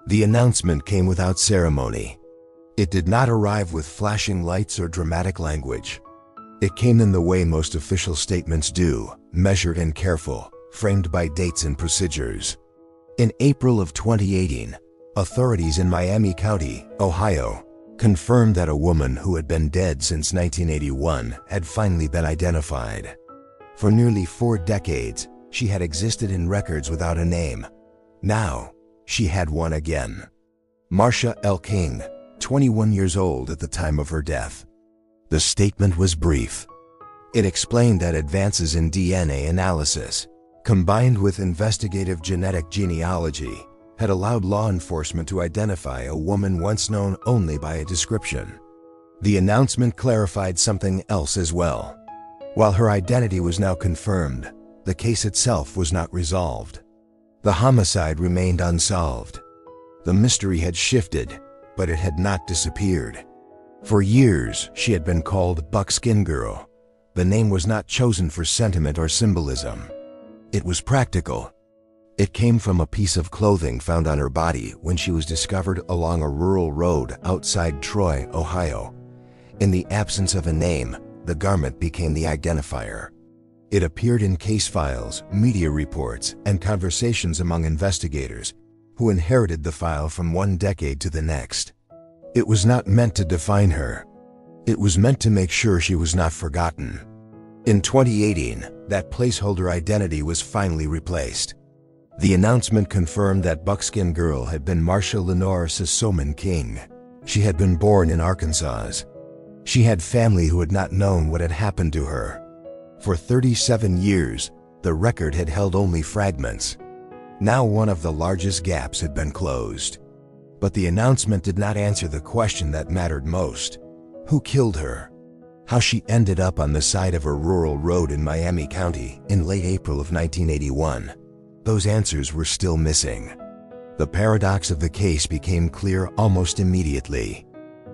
The announcement came without ceremony. It did not arrive with flashing lights or dramatic language. It came in the way most official statements do, measured and careful, framed by dates and procedures. In April of 2018, authorities in Miami County, Ohio, confirmed that a woman who had been dead since 1981 had finally been identified. For nearly 4 decades, she had existed in records without a name. Now, she had one again. Marcia L. King, 21 years old at the time of her death. The statement was brief. It explained that advances in DNA analysis, combined with investigative genetic genealogy, had allowed law enforcement to identify a woman once known only by a description. The announcement clarified something else as well. While her identity was now confirmed, the case itself was not resolved. The homicide remained unsolved. The mystery had shifted, but it had not disappeared. For years, she had been called Buckskin Girl. The name was not chosen for sentiment or symbolism. It was practical. It came from a piece of clothing found on her body when she was discovered along a rural road outside Troy, Ohio. In the absence of a name, the garment became the identifier. It appeared in case files, media reports, and conversations among investigators, who inherited the file from one decade to the next. It was not meant to define her. It was meant to make sure she was not forgotten. In 2018, that placeholder identity was finally replaced. The announcement confirmed that Buckskin Girl had been Marcia Lenore Sissoman King. She had been born in Arkansas. She had family who had not known what had happened to her. For 37 years, the record had held only fragments. Now one of the largest gaps had been closed. But the announcement did not answer the question that mattered most. Who killed her? How she ended up on the side of a rural road in Miami County in late April of 1981. Those answers were still missing. The paradox of the case became clear almost immediately.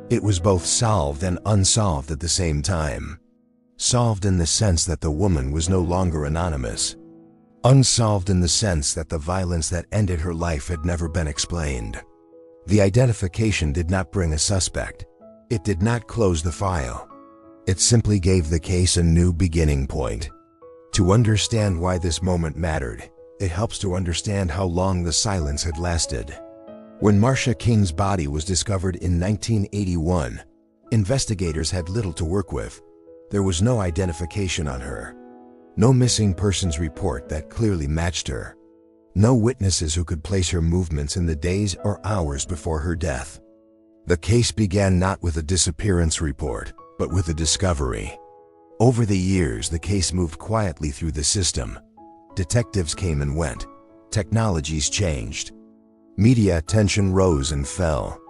It was both solved and unsolved at the same time. Solved in the sense that the woman was no longer anonymous. Unsolved in the sense that the violence that ended her life had never been explained. The identification did not bring a suspect. It did not close the file. It simply gave the case a new beginning point. To understand why this moment mattered, it helps to understand how long the silence had lasted. When Marcia King's body was discovered in 1981, investigators had little to work with. There was no identification on her. No missing persons report that clearly matched her. No witnesses who could place her movements in the days or hours before her death. The case began not with a disappearance report, but with a discovery. Over the years, the case moved quietly through the system. Detectives came and went. Technologies changed. Media attention rose and fell.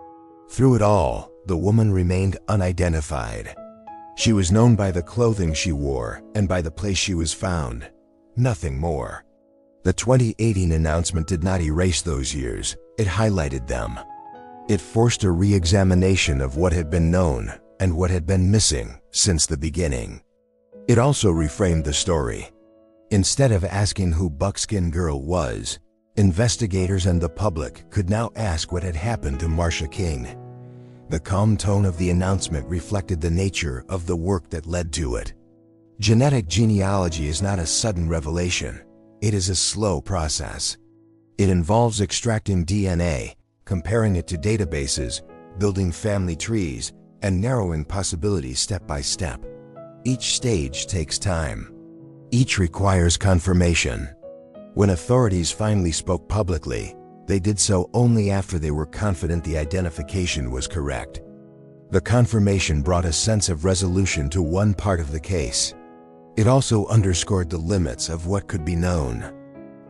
Through it all, the woman remained unidentified. She was known by the clothing she wore and by the place she was found. Nothing more. The 2018 announcement did not erase those years. It highlighted them. It forced a re-examination of what had been known and what had been missing since the beginning. It also reframed the story. Instead of asking who Buckskin Girl was, investigators and the public could now ask what had happened to Marcia King. The calm tone of the announcement reflected the nature of the work that led to it. Genetic genealogy is not a sudden revelation. It is a slow process. It involves extracting DNA, comparing it to databases, building family trees, and narrowing possibilities step by step. Each stage takes time. Each requires confirmation. When authorities finally spoke publicly, they did so only after they were confident the identification was correct. The confirmation brought a sense of resolution to one part of the case. It also underscored the limits of what could be known.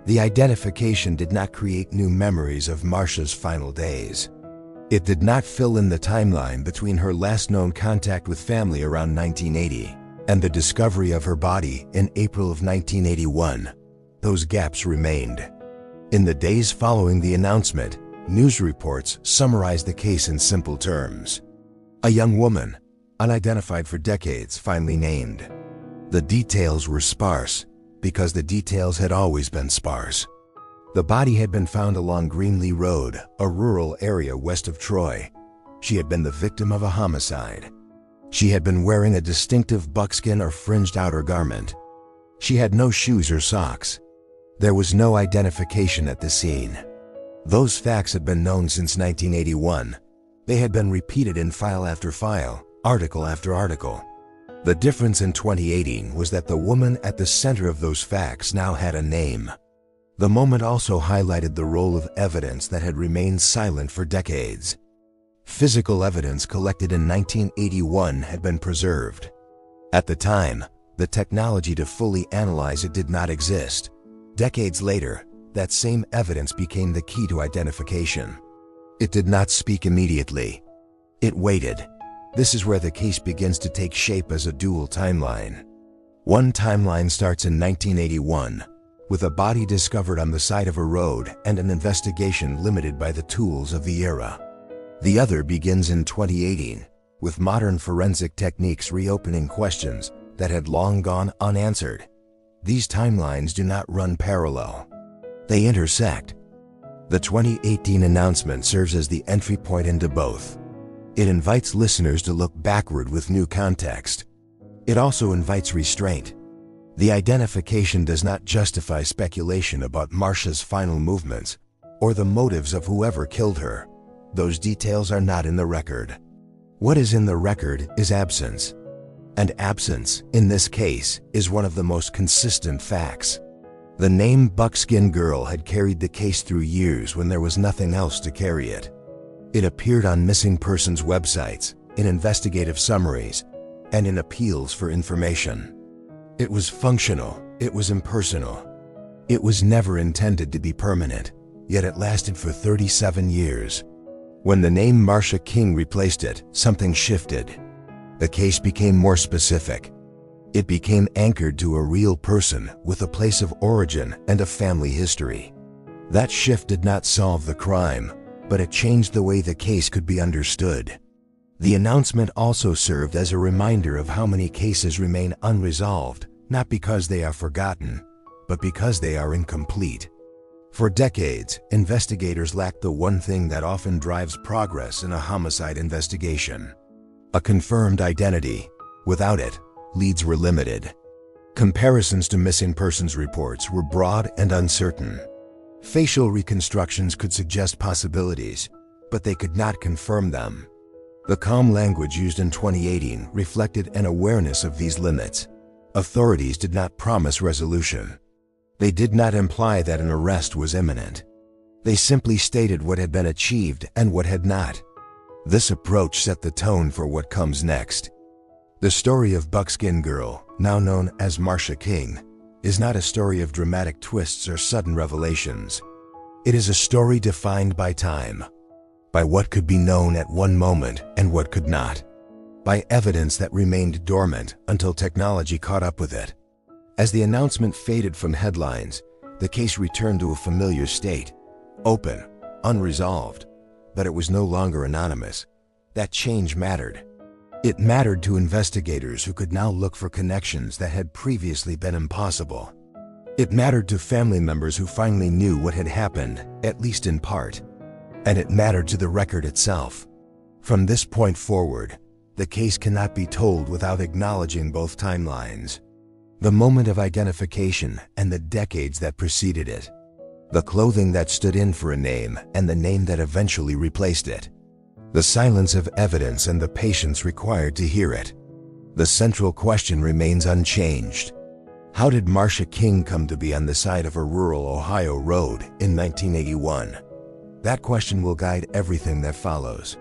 The identification did not create new memories of Marcia's final days. It did not fill in the timeline between her last known contact with family around 1980 and the discovery of her body in April of 1981. Those gaps remained. In the days following the announcement, news reports summarized the case in simple terms. A young woman, unidentified for decades, finally named. The details were sparse, because the details had always been sparse. The body had been found along Greenlee Road, a rural area west of Troy. She had been the victim of a homicide. She had been wearing a distinctive buckskin or fringed outer garment. She had no shoes or socks. There was no identification at the scene. Those facts had been known since 1981. They had been repeated in file after file, article after article. The difference in 2018 was that the woman at the center of those facts now had a name. The moment also highlighted the role of evidence that had remained silent for decades. Physical evidence collected in 1981 had been preserved. At the time, the technology to fully analyze it did not exist. Decades later, that same evidence became the key to identification. It did not speak immediately. It waited. This is where the case begins to take shape as a dual timeline. One timeline starts in 1981, with a body discovered on the side of a road and an investigation limited by the tools of the era. The other begins in 2018, with modern forensic techniques reopening questions that had long gone unanswered. These timelines do not run parallel. They intersect. The 2018 announcement serves as the entry point into both. It invites listeners to look backward with new context. It also invites restraint. The identification does not justify speculation about Marsha's final movements or the motives of whoever killed her. Those details are not in the record. What is in the record is absence. And absence, in this case, is one of the most consistent facts. The name Buckskin Girl had carried the case through years when there was nothing else to carry it. It appeared on missing persons websites, in investigative summaries, and in appeals for information. It was functional, it was impersonal. It was never intended to be permanent, yet it lasted for 37 years. When the name Marsha King replaced it, something shifted. The case became more specific. It became anchored to a real person with a place of origin and a family history. That shift did not solve the crime, but it changed the way the case could be understood. The announcement also served as a reminder of how many cases remain unresolved, not because they are forgotten, but because they are incomplete. For decades, investigators lacked the one thing that often drives progress in a homicide investigation: a confirmed identity. Without it, leads were limited. Comparisons to missing persons reports were broad and uncertain. Facial reconstructions could suggest possibilities, but they could not confirm them. The calm language used in 2018 reflected an awareness of these limits. Authorities did not promise resolution. They did not imply that an arrest was imminent. They simply stated what had been achieved and what had not. This approach set the tone for what comes next. The story of Buckskin Girl, now known as Marsha King, is not a story of dramatic twists or sudden revelations. It is a story defined by time, by what could be known at one moment and what could not, by evidence that remained dormant until technology caught up with it. As the announcement faded from headlines, the case returned to a familiar state, open, unresolved, but it was no longer anonymous. That change mattered. It mattered to investigators who could now look for connections that had previously been impossible. It mattered to family members who finally knew what had happened, at least in part. And it mattered to the record itself. From this point forward, the case cannot be told without acknowledging both timelines: the moment of identification and the decades that preceded it. The clothing that stood in for a name and the name that eventually replaced it. The silence of evidence and the patience required to hear it. The central question remains unchanged. How did Marsha King come to be on the side of a rural Ohio road in 1981? That question will guide everything that follows.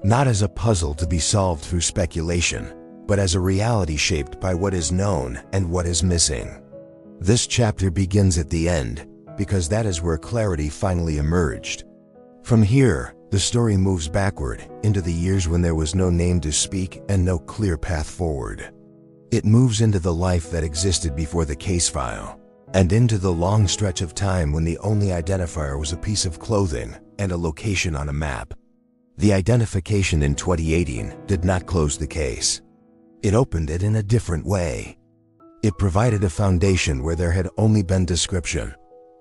Not as a puzzle to be solved through speculation, but as a reality shaped by what is known and what is missing. This chapter begins at the end, because that is where clarity finally emerged. From here, the story moves backward into the years when there was no name to speak and no clear path forward. It moves into the life that existed before the case file, and into the long stretch of time when the only identifier was a piece of clothing and a location on a map. The identification in 2018 did not close the case. It opened it in a different way. It provided a foundation where there had only been description,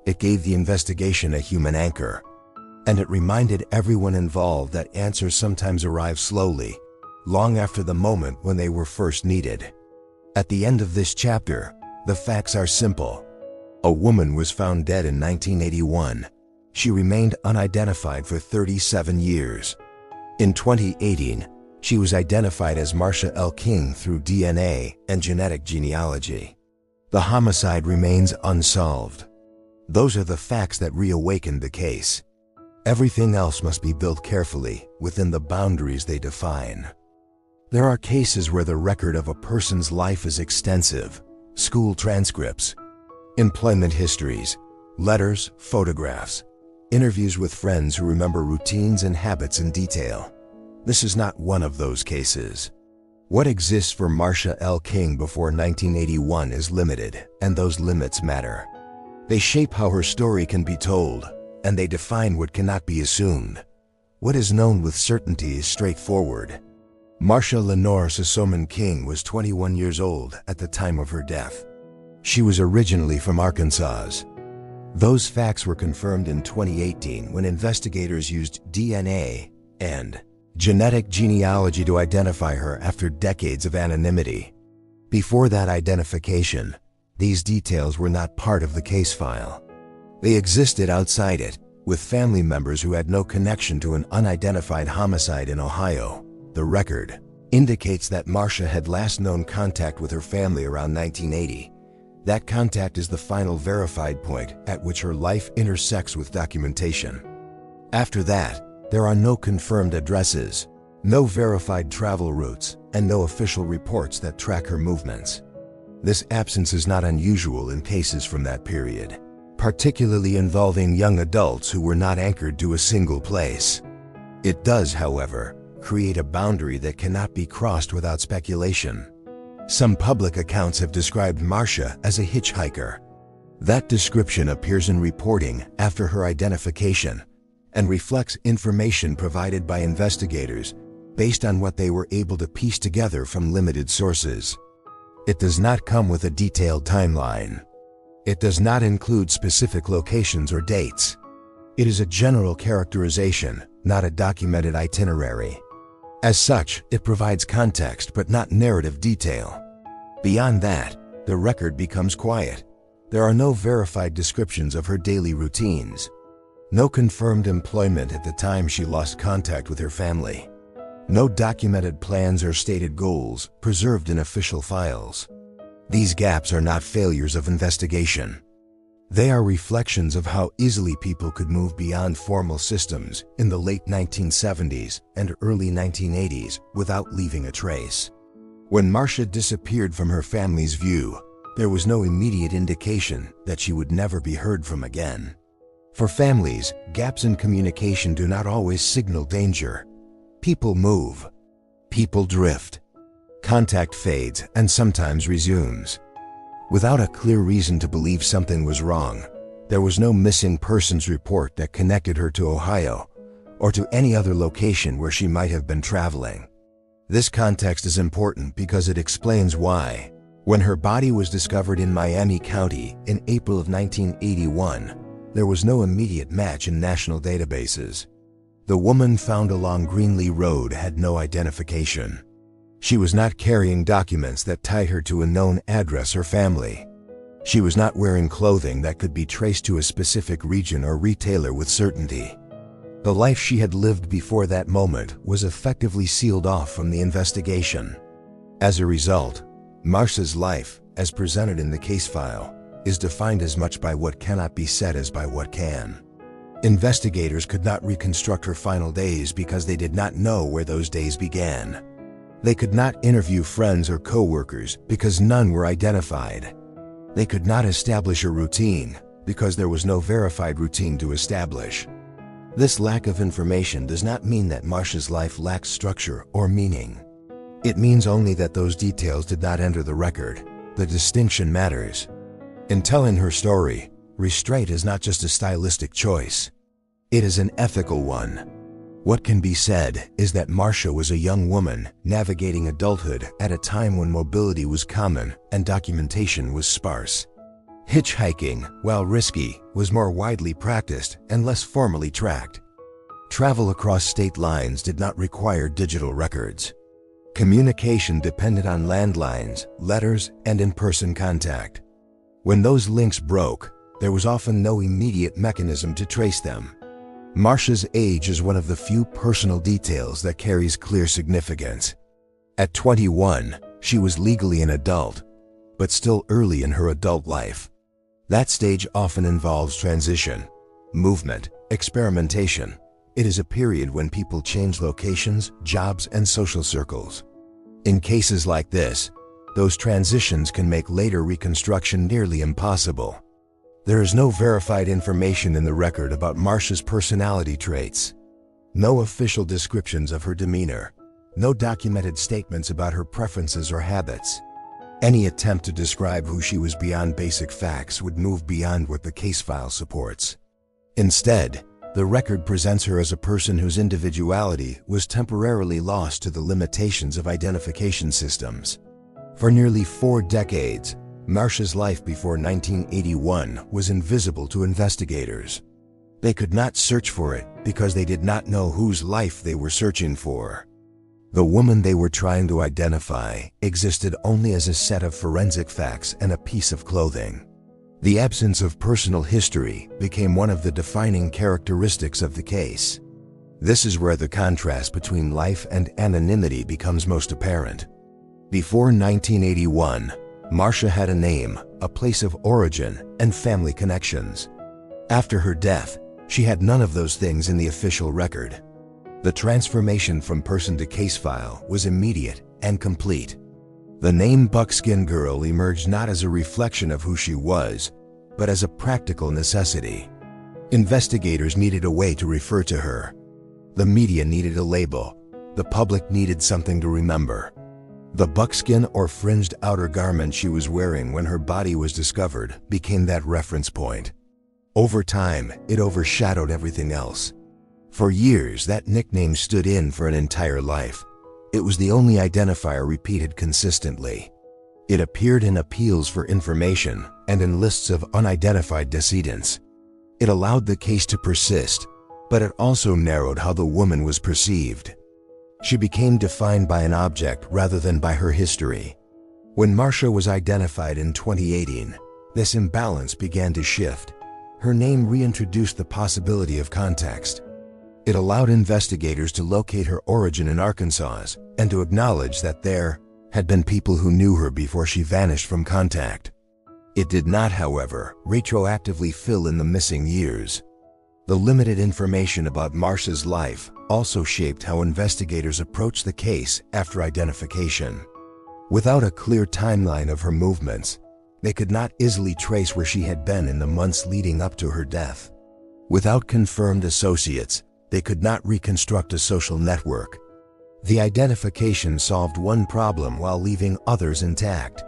It gave the investigation a human anchor, and it reminded everyone involved that answers sometimes arrive slowly, long after the moment when they were first needed. At the end of this chapter, the facts are simple. A woman was found dead in 1981. She remained unidentified for 37 years. In 2018, she was identified as Marcia L. King through DNA and genetic genealogy. The homicide remains unsolved. Those are the facts that reawakened the case. Everything else must be built carefully within the boundaries they define. There are cases where the record of a person's life is extensive: school transcripts, employment histories, letters, photographs, interviews with friends who remember routines and habits in detail. This is not one of those cases. What exists for Marcia L. King before 1981 is limited, and those limits matter. They shape how her story can be told, and they define what cannot be assumed. What is known with certainty is straightforward. Marcia Lenore Sosoman King was 21 years old at the time of her death. She was originally from Arkansas. Those facts were confirmed in 2018 when investigators used DNA and genetic genealogy to identify her after decades of anonymity. Before that identification, these details were not part of the case file. They existed outside it, with family members who had no connection to an unidentified homicide in Ohio. The record indicates that Marcia had last known contact with her family around 1980. That contact is the final verified point at which her life intersects with documentation. After that, there are no confirmed addresses, no verified travel routes, and no official reports that track her movements. This absence is not unusual in cases from that period, particularly involving young adults who were not anchored to a single place. It does, however, create a boundary that cannot be crossed without speculation. Some public accounts have described Marcia as a hitchhiker. That description appears in reporting after her identification and reflects information provided by investigators based on what they were able to piece together from limited sources. It does not come with a detailed timeline. It does not include specific locations or dates. It is a general characterization, not a documented itinerary. As such, it provides context but not narrative detail. Beyond that, the record becomes quiet. There are no verified descriptions of her daily routines. No confirmed employment at the time she lost contact with her family. No documented plans or stated goals preserved in official files. These gaps are not failures of investigation. They are reflections of how easily people could move beyond formal systems in the late 1970s and early 1980s without leaving a trace. When Marcia disappeared from her family's view, there was no immediate indication that she would never be heard from again. For families, gaps in communication do not always signal danger. People move. People drift. Contact fades and sometimes resumes. Without a clear reason to believe something was wrong, there was no missing persons report that connected her to Ohio or to any other location where she might have been traveling. This context is important because it explains why, when her body was discovered in Miami County in April of 1981, there was no immediate match in national databases. The woman found along Greenlee Road had no identification. She was not carrying documents that tied her to a known address or family. She was not wearing clothing that could be traced to a specific region or retailer with certainty. The life she had lived before that moment was effectively sealed off from the investigation. As a result, Marcia's life, as presented in the case file, is defined as much by what cannot be said as by what can. Investigators could not reconstruct her final days because they did not know where those days began. They could not interview friends or co-workers because none were identified. They could not establish a routine because there was no verified routine to establish. This lack of information does not mean that Marcia's life lacks structure or meaning. It means only that those details did not enter the record. The distinction matters. In telling her story, restraint is not just a stylistic choice. It is an ethical one. What can be said is that Marcia was a young woman navigating adulthood at a time when mobility was common and documentation was sparse. Hitchhiking, while risky, was more widely practiced and less formally tracked. Travel across state lines did not require digital records. Communication depended on landlines, letters, and in-person contact. When those links broke, there was often no immediate mechanism to trace them. Marsha's age is one of the few personal details that carries clear significance. At 21, she was legally an adult, but still early in her adult life. That stage often involves transition, movement, experimentation. It is a period when people change locations, jobs, and social circles. In cases like this, those transitions can make later reconstruction nearly impossible. There is no verified information in the record about Marsha's personality traits. No official descriptions of her demeanor. No documented statements about her preferences or habits. Any attempt to describe who she was beyond basic facts would move beyond what the case file supports. Instead, the record presents her as a person whose individuality was temporarily lost to the limitations of identification systems. For nearly 4 decades, Marsha's life before 1981 was invisible to investigators. They could not search for it because they did not know whose life they were searching for. The woman they were trying to identify existed only as a set of forensic facts and a piece of clothing. The absence of personal history became one of the defining characteristics of the case. This is where the contrast between life and anonymity becomes most apparent. Before 1981, Marsha had a name, a place of origin, and family connections. After her death, she had none of those things in the official record. The transformation from person to case file was immediate and complete. The name Buckskin Girl emerged not as a reflection of who she was, but as a practical necessity. Investigators needed a way to refer to her. The media needed a label. The public needed something to remember. The buckskin or fringed outer garment she was wearing when her body was discovered became that reference point. Over time, it overshadowed everything else. For years, that nickname stood in for an entire life. It was the only identifier repeated consistently. It appeared in appeals for information and in lists of unidentified decedents. It allowed the case to persist, but it also narrowed how the woman was perceived. She became defined by an object rather than by her history. When Marsha was identified in 2018, this imbalance began to shift. Her name reintroduced the possibility of context. It allowed investigators to locate her origin in Arkansas and to acknowledge that there had been people who knew her before she vanished from contact. It did not, however, retroactively fill in the missing years. The limited information about Marsha's life also shaped how investigators approached the case after identification. Without a clear timeline of her movements, they could not easily trace where she had been in the months leading up to her death. Without confirmed associates, they could not reconstruct a social network. The identification solved one problem while leaving others intact.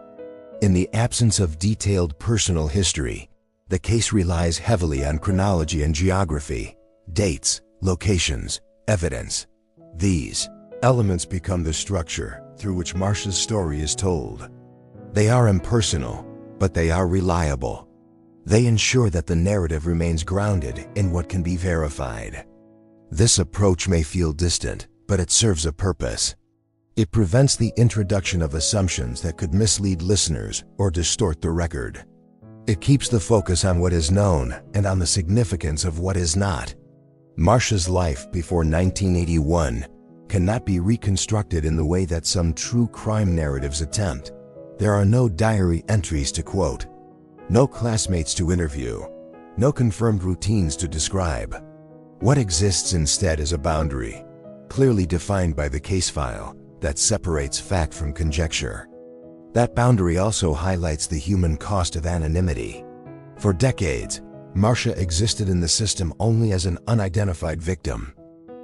In the absence of detailed personal history, the case relies heavily on chronology and geography, dates, locations, evidence. These elements become the structure through which Marsha's story is told. They are impersonal, but they are reliable. They ensure that the narrative remains grounded in what can be verified. This approach may feel distant, but it serves a purpose. It prevents the introduction of assumptions that could mislead listeners or distort the record. It keeps the focus on what is known and on the significance of what is not. Marsha's life before 1981 cannot be reconstructed in the way that some true crime narratives attempt. There are no diary entries to quote, no classmates to interview, no confirmed routines to describe. What exists instead is a boundary, clearly defined by the case file, that separates fact from conjecture. That boundary also highlights the human cost of anonymity. For decades, Marsha existed in the system only as an unidentified victim.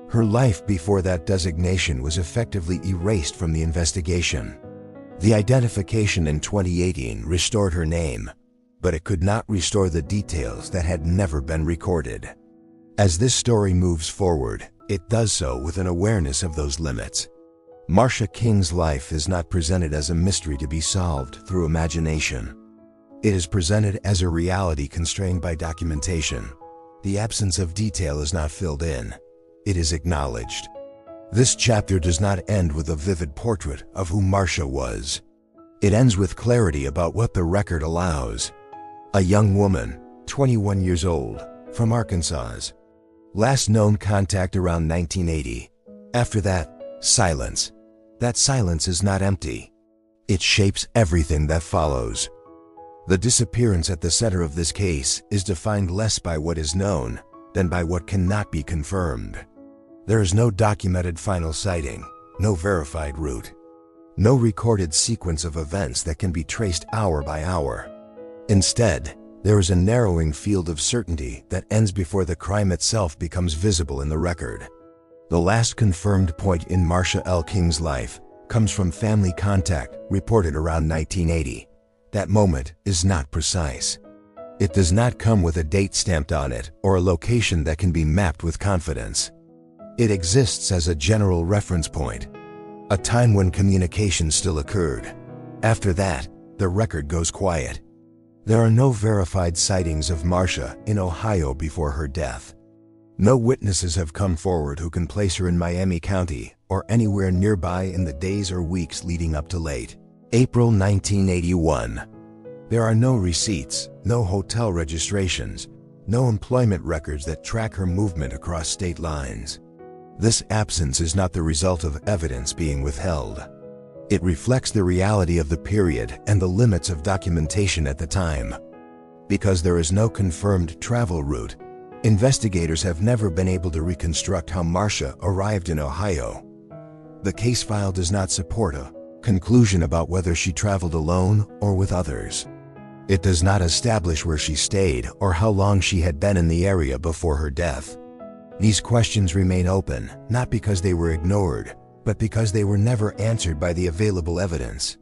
Her life before that designation was effectively erased from the investigation. The identification in 2018 restored her name, but it could not restore the details that had never been recorded. As this story moves forward, it does so with an awareness of those limits. Marsha King's life is not presented as a mystery to be solved through imagination. It is presented as a reality constrained by documentation. The absence of detail is not filled in. It is acknowledged. This chapter does not end with a vivid portrait of who Marcia was. It ends with clarity about what the record allows. A young woman, 21 years old, from Arkansas. Last known contact around 1980. After that, silence. That silence is not empty. It shapes everything that follows. The disappearance at the center of this case is defined less by what is known than by what cannot be confirmed. There is no documented final sighting, no verified route, no recorded sequence of events that can be traced hour by hour. Instead, there is a narrowing field of certainty that ends before the crime itself becomes visible in the record. The last confirmed point in Marcia L. King's life comes from family contact reported around 1980. That moment is not precise. It does not come with a date stamped on it or a location that can be mapped with confidence. It exists as a general reference point, a time when communication still occurred. After that, the record goes quiet. There are no verified sightings of Marcia in Ohio before her death. No witnesses have come forward who can place her in Miami County or anywhere nearby in the days or weeks leading up to late April 1981. There are no receipts, no hotel registrations, no employment records that track her movement across state lines. This absence is not the result of evidence being withheld. It reflects the reality of the period and the limits of documentation at the time. Because there is no confirmed travel route, investigators have never been able to reconstruct how Marcia arrived in Ohio. The case file does not support a conclusion about whether she traveled alone or with others. It does not establish where she stayed or how long she had been in the area before her death. These questions remain open, not because they were ignored, but because they were never answered by the available evidence.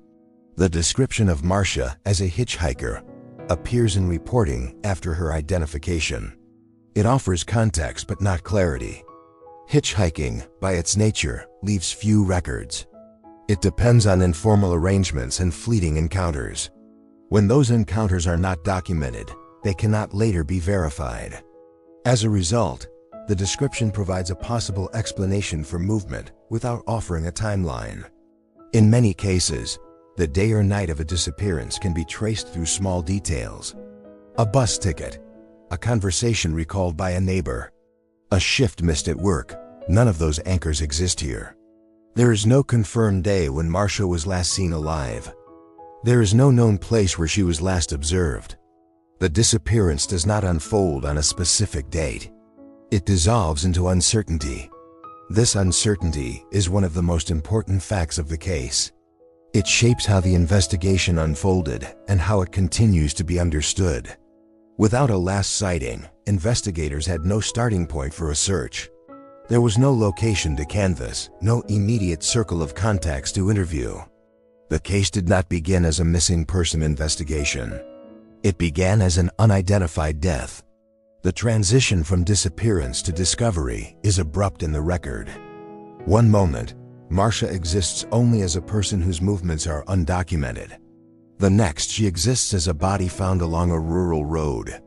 The description of Marcia as a hitchhiker appears in reporting after her identification. It offers context but not clarity. Hitchhiking, by its nature, leaves few records. It depends on informal arrangements and fleeting encounters. When those encounters are not documented, they cannot later be verified. As a result, the description provides a possible explanation for movement without offering a timeline. In many cases, the day or night of a disappearance can be traced through small details. A bus ticket, a conversation recalled by a neighbor, a shift missed at work. None of those anchors exist here. There is no confirmed day when Marcia was last seen alive. There is no known place where she was last observed. The disappearance does not unfold on a specific date. It dissolves into uncertainty. This uncertainty is one of the most important facts of the case. It shapes how the investigation unfolded and how it continues to be understood. Without a last sighting, investigators had no starting point for a search. There was no location to canvass, no immediate circle of contacts to interview. The case did not begin as a missing person investigation. It began as an unidentified death. The transition from disappearance to discovery is abrupt in the record. One moment, Marcia exists only as a person whose movements are undocumented. The next, she exists as a body found along a rural road.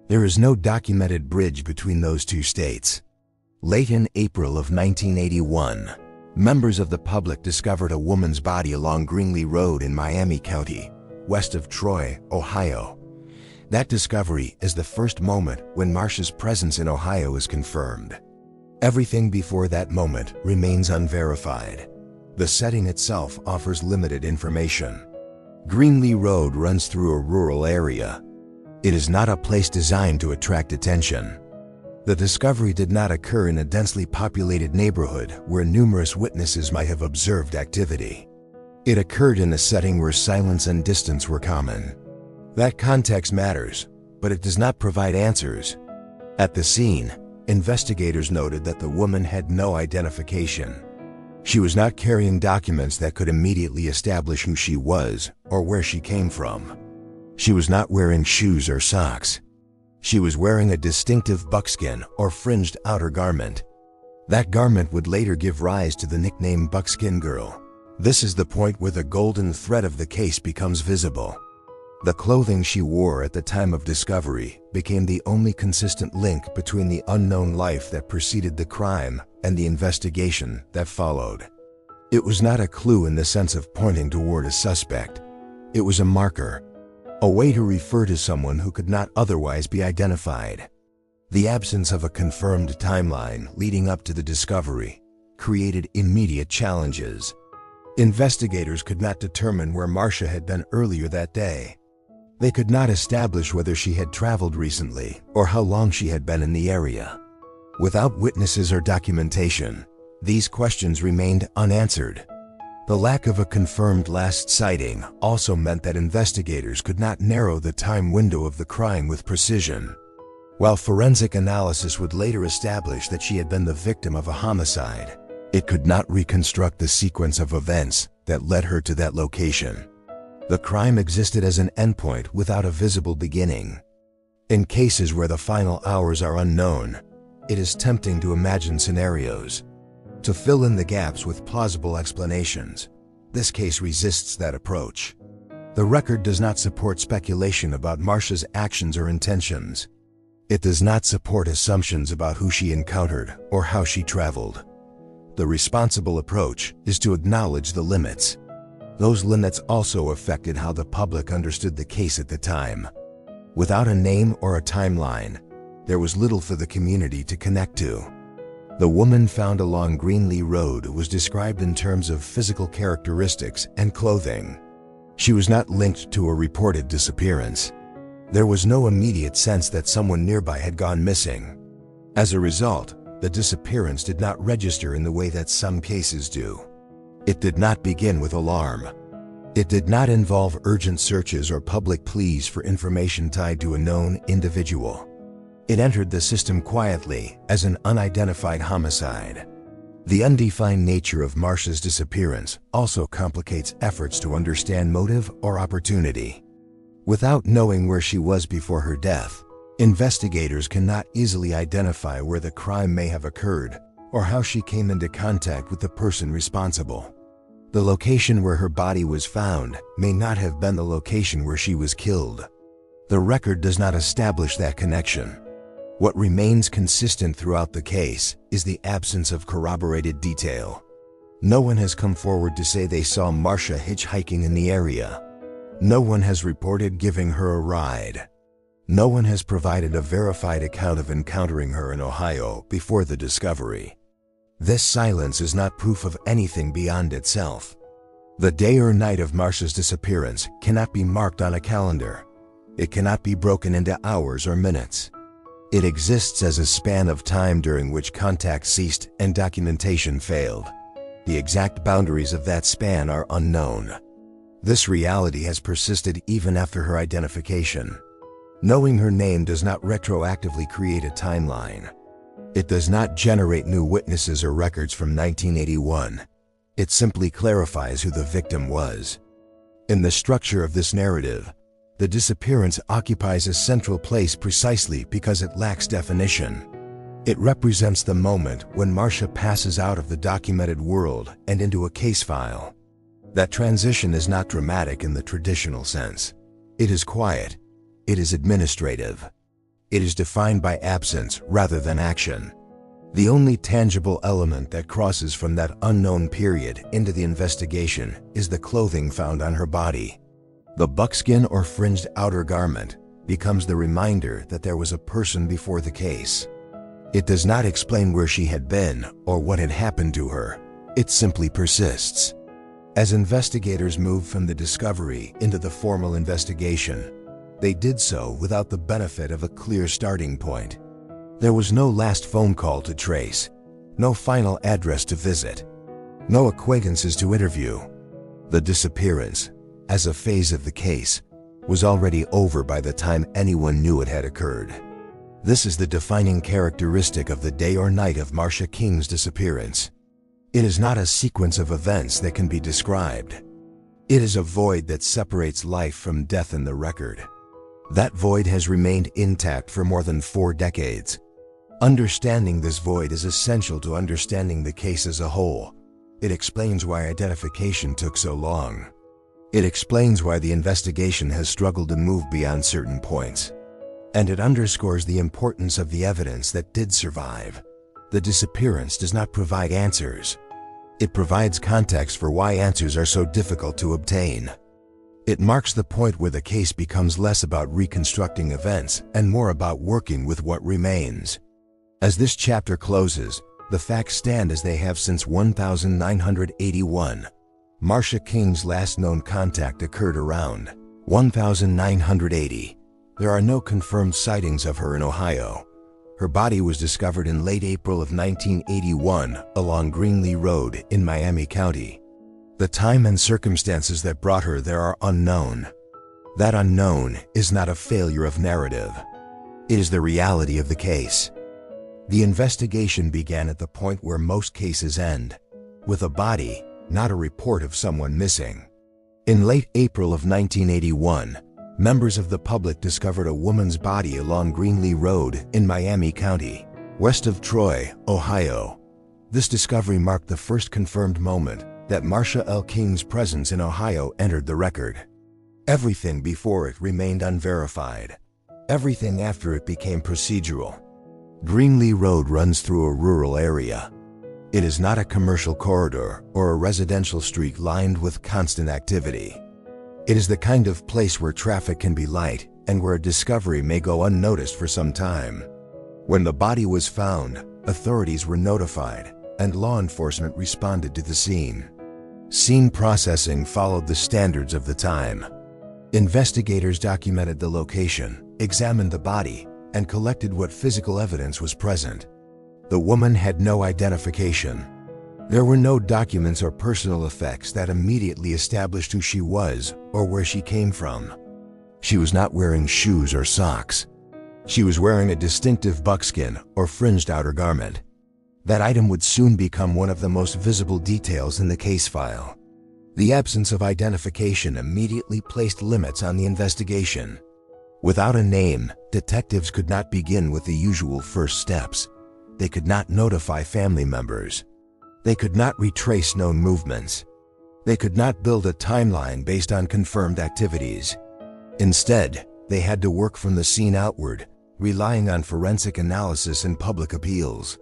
There is no documented bridge between those two states. Late in April of 1981, members of the public discovered a woman's body along Greenlee Road in Miami County, west of Troy, Ohio. That discovery is the first moment when Marcia's presence in Ohio is confirmed. Everything before that moment remains unverified. The setting itself offers limited information. Greenlee Road runs through a rural area. It is not a place designed to attract attention. The discovery did not occur in a densely populated neighborhood where numerous witnesses might have observed activity. It occurred in a setting where silence and distance were common. That context matters, but it does not provide answers. At the scene, investigators noted that the woman had no identification. She was not carrying documents that could immediately establish who she was or where she came from. She was not wearing shoes or socks. She was wearing a distinctive buckskin or fringed outer garment. That garment would later give rise to the nickname Buckskin Girl. This is the point where the golden thread of the case becomes visible. The clothing she wore at the time of discovery became the only consistent link between the unknown life that preceded the crime and the investigation that followed. It was not a clue in the sense of pointing toward a suspect. It was a marker, a way to refer to someone who could not otherwise be identified. The absence of a confirmed timeline leading up to the discovery created immediate challenges. Investigators could not determine where Marcia had been earlier that day. They could not establish whether she had traveled recently or how long she had been in the area. Without witnesses or documentation, these questions remained unanswered. The lack of a confirmed last sighting also meant that investigators could not narrow the time window of the crime with precision. While forensic analysis would later establish that she had been the victim of a homicide, it could not reconstruct the sequence of events that led her to that location. The crime existed as an endpoint without a visible beginning. In cases where the final hours are unknown, it is tempting to imagine scenarios, to fill in the gaps with plausible explanations. This case resists that approach. The record does not support speculation about Marcia's actions or intentions. It does not support assumptions about who she encountered or how she traveled. The responsible approach is to acknowledge the limits. Those limits also affected how the public understood the case at the time. Without a name or a timeline, there was little for the community to connect to. The woman found along Greenlee Road was described in terms of physical characteristics and clothing. She was not linked to a reported disappearance. There was no immediate sense that someone nearby had gone missing. As a result, the disappearance did not register in the way that some cases do. It did not begin with alarm. It did not involve urgent searches or public pleas for information tied to a known individual. It entered the system quietly as an unidentified homicide. The undefined nature of Marcia's disappearance also complicates efforts to understand motive or opportunity. Without knowing where she was before her death, investigators cannot easily identify where the crime may have occurred or how she came into contact with the person responsible. The location where her body was found may not have been the location where she was killed. The record does not establish that connection. What remains consistent throughout the case is the absence of corroborated detail. No one has come forward to say they saw Marcia hitchhiking in the area. No one has reported giving her a ride. No one has provided a verified account of encountering her in Ohio before the discovery. This silence is not proof of anything beyond itself. The day or night of Marcia's disappearance cannot be marked on a calendar. It cannot be broken into hours or minutes. It exists as a span of time during which contact ceased and documentation failed. The exact boundaries of that span are unknown. This reality has persisted even after her identification. Knowing her name does not retroactively create a timeline. It does not generate new witnesses or records from 1981. It simply clarifies who the victim was. In the structure of this narrative, the disappearance occupies a central place precisely because it lacks definition. It represents the moment when Marcia passes out of the documented world and into a case file. That transition is not dramatic in the traditional sense. It is quiet. It is administrative. It is defined by absence rather than action. The only tangible element that crosses from that unknown period into the investigation is the clothing found on her body. The buckskin or fringed outer garment becomes the reminder that there was a person before the case. It does not explain where she had been or what had happened to her. It simply persists. As investigators move from the discovery into the formal investigation, they did so without the benefit of a clear starting point. There was no last phone call to trace, no final address to visit, no acquaintances to interview. The disappearance, as a phase of the case, was already over by the time anyone knew it had occurred. This is the defining characteristic of the day or night of Marcia King's disappearance. It is not a sequence of events that can be described. It is a void that separates life from death in the record. That void has remained intact for more than 4 decades. Understanding this void is essential to understanding the case as a whole. It explains why identification took so long. It explains why the investigation has struggled to move beyond certain points. And it underscores the importance of the evidence that did survive. The disappearance does not provide answers. It provides context for why answers are so difficult to obtain. It marks the point where the case becomes less about reconstructing events and more about working with what remains. As this chapter closes, the facts stand as they have since 1981. Marcia King's last known contact occurred around 1980. There are no confirmed sightings of her in Ohio. Her body was discovered in late April of 1981 along Greenlee Road in Miami County. The time and circumstances that brought her there are unknown. That unknown is not a failure of narrative. It is the reality of the case. The investigation began at the point where most cases end, with a body, not a report of someone missing. In late April of 1981, members of the public discovered a woman's body along Greenlee Road in Miami County, west of Troy, Ohio. This discovery marked the first confirmed moment that Marcia L. King's presence in Ohio entered the record. Everything before it remained unverified. Everything after it became procedural. Greenlee Road runs through a rural area. It is not a commercial corridor or a residential street lined with constant activity. It is the kind of place where traffic can be light and where a discovery may go unnoticed for some time. When the body was found, authorities were notified and law enforcement responded to the scene. Scene processing followed the standards of the time. Investigators documented the location, examined the body, and collected what physical evidence was present. The woman had no identification. There were no documents or personal effects that immediately established who she was or where she came from. She was not wearing shoes or socks. She was wearing a distinctive buckskin or fringed outer garment. That item would soon become one of the most visible details in the case file. The absence of identification immediately placed limits on the investigation. Without a name, detectives could not begin with the usual first steps. They could not notify family members. They could not retrace known movements. They could not build a timeline based on confirmed activities. Instead, they had to work from the scene outward, relying on forensic analysis and public appeals.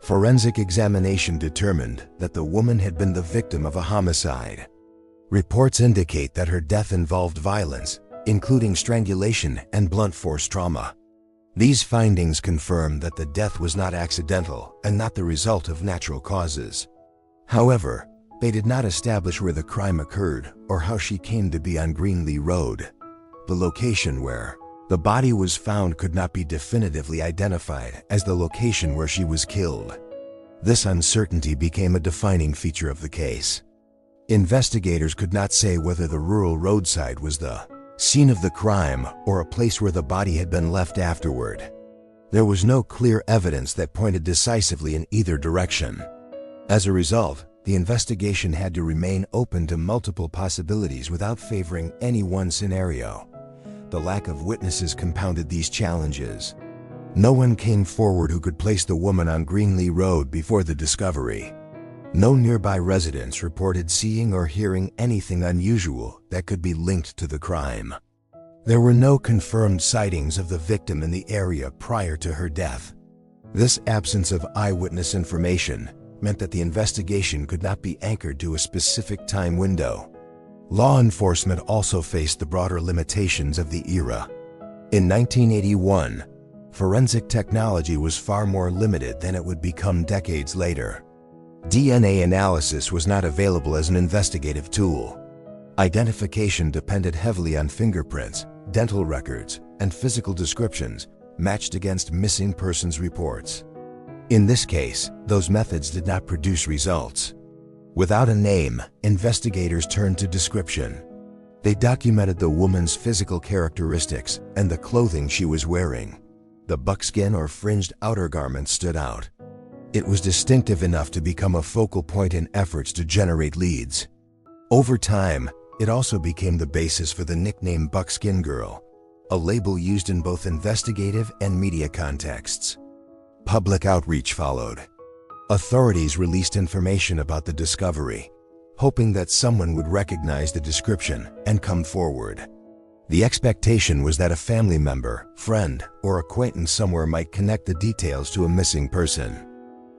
Forensic examination determined that the woman had been the victim of a homicide. Reports indicate that her death involved violence, including strangulation and blunt force trauma. These findings confirm that the death was not accidental and not the result of natural causes. However, they did not establish where the crime occurred or how she came to be on Greenlee Road. The location where the body was found could not be definitively identified as the location where she was killed. This uncertainty became a defining feature of the case. Investigators could not say whether the rural roadside was the scene of the crime or a place where the body had been left afterward. There was no clear evidence that pointed decisively in either direction. As a result, the investigation had to remain open to multiple possibilities without favoring any one scenario. The lack of witnesses compounded these challenges. No one came forward who could place the woman on Greenlee Road before the discovery. No nearby residents reported seeing or hearing anything unusual that could be linked to the crime. There were no confirmed sightings of the victim in the area prior to her death. This absence of eyewitness information meant that the investigation could not be anchored to a specific time window. Law enforcement also faced the broader limitations of the era. In 1981, forensic technology was far more limited than it would become decades later. DNA analysis was not available as an investigative tool. Identification depended heavily on fingerprints, dental records, and physical descriptions matched against missing persons reports. In this case, those methods did not produce results. Without a name, investigators turned to description. They documented the woman's physical characteristics and the clothing she was wearing. The buckskin or fringed outer garment stood out. It was distinctive enough to become a focal point in efforts to generate leads. Over time, it also became the basis for the nickname Buckskin Girl, a label used in both investigative and media contexts. Public outreach followed. Authorities released information about the discovery. hoping that someone would recognize the description and come forward. The expectation was that a family member, friend, or acquaintance somewhere might connect the details to a missing person.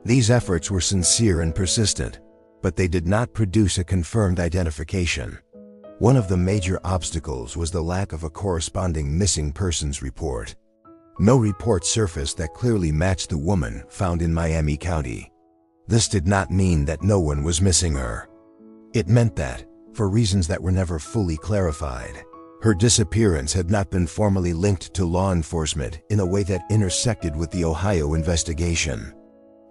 These efforts were sincere and persistent, but they did not produce a confirmed identification. One of the major obstacles was the lack of a corresponding missing persons report. No report surfaced that clearly matched the woman found in Miami County. This did not mean that no one was missing her. It meant that, for reasons that were never fully clarified, her disappearance had not been formally linked to law enforcement in a way that intersected with the Ohio investigation.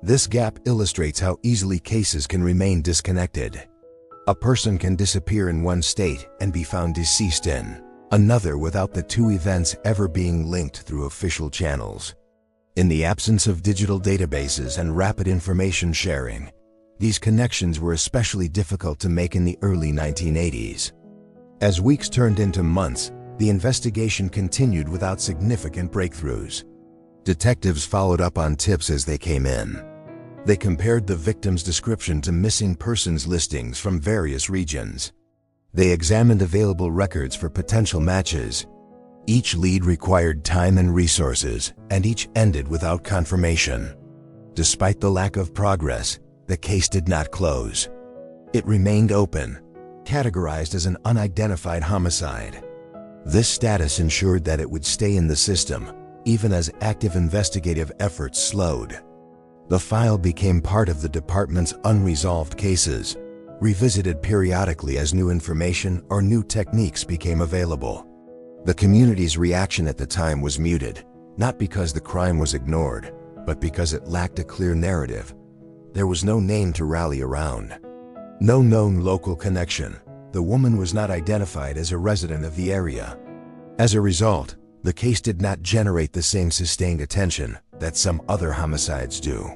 This gap illustrates how easily cases can remain disconnected. A person can disappear in one state and be found deceased in another without the two events ever being linked through official channels. In the absence of digital databases and rapid information sharing, these connections were especially difficult to make in the early 1980s. As weeks turned into months, the investigation continued without significant breakthroughs. Detectives followed up on tips as they came in. They compared the victim's description to missing persons listings from various regions. They examined available records for potential matches. Each lead required time and resources, and each ended without confirmation. Despite the lack of progress, the case did not close. It remained open, categorized as an unidentified homicide. This status ensured that it would stay in the system, even as active investigative efforts slowed. The file became part of the department's unresolved cases, revisited periodically as new information or new techniques became available. The community's reaction at the time was muted, not because the crime was ignored, but because it lacked a clear narrative. There was no name to rally around. No known local connection. The woman was not identified as a resident of the area. As a result, the case did not generate the same sustained attention that some other homicides do.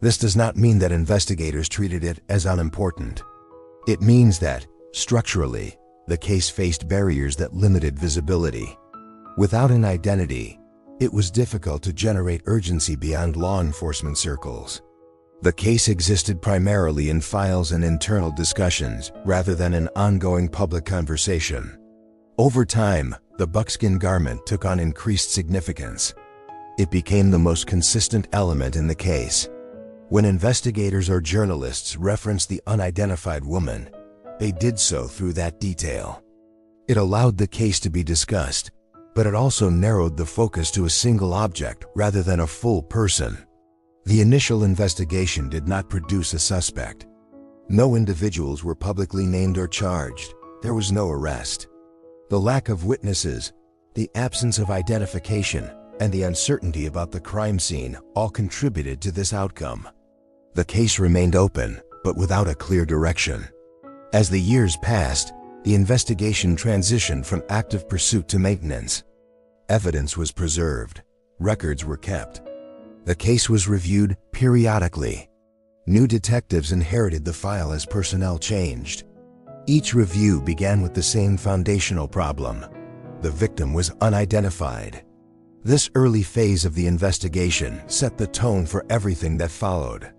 This does not mean that investigators treated it as unimportant. It means that, structurally, the case faced barriers that limited visibility. Without an identity, it was difficult to generate urgency beyond law enforcement circles. The case existed primarily in files and internal discussions rather than an ongoing public conversation. Over time, the buckskin garment took on increased significance. It became the most consistent element in the case. When investigators or journalists referenced the unidentified woman, they did so through that detail. It allowed the case to be discussed, but it also narrowed the focus to a single object rather than a full person. The initial investigation did not produce a suspect. No individuals were publicly named or charged. There was no arrest. The lack of witnesses, the absence of identification, and the uncertainty about the crime scene all contributed to this outcome. The case remained open, but without a clear direction. As the years passed, the investigation transitioned from active pursuit to maintenance. Evidence was preserved. Records were kept. The case was reviewed periodically. New detectives inherited the file as personnel changed. Each review began with the same foundational problem. The victim was unidentified. This early phase of the investigation set the tone for everything that followed.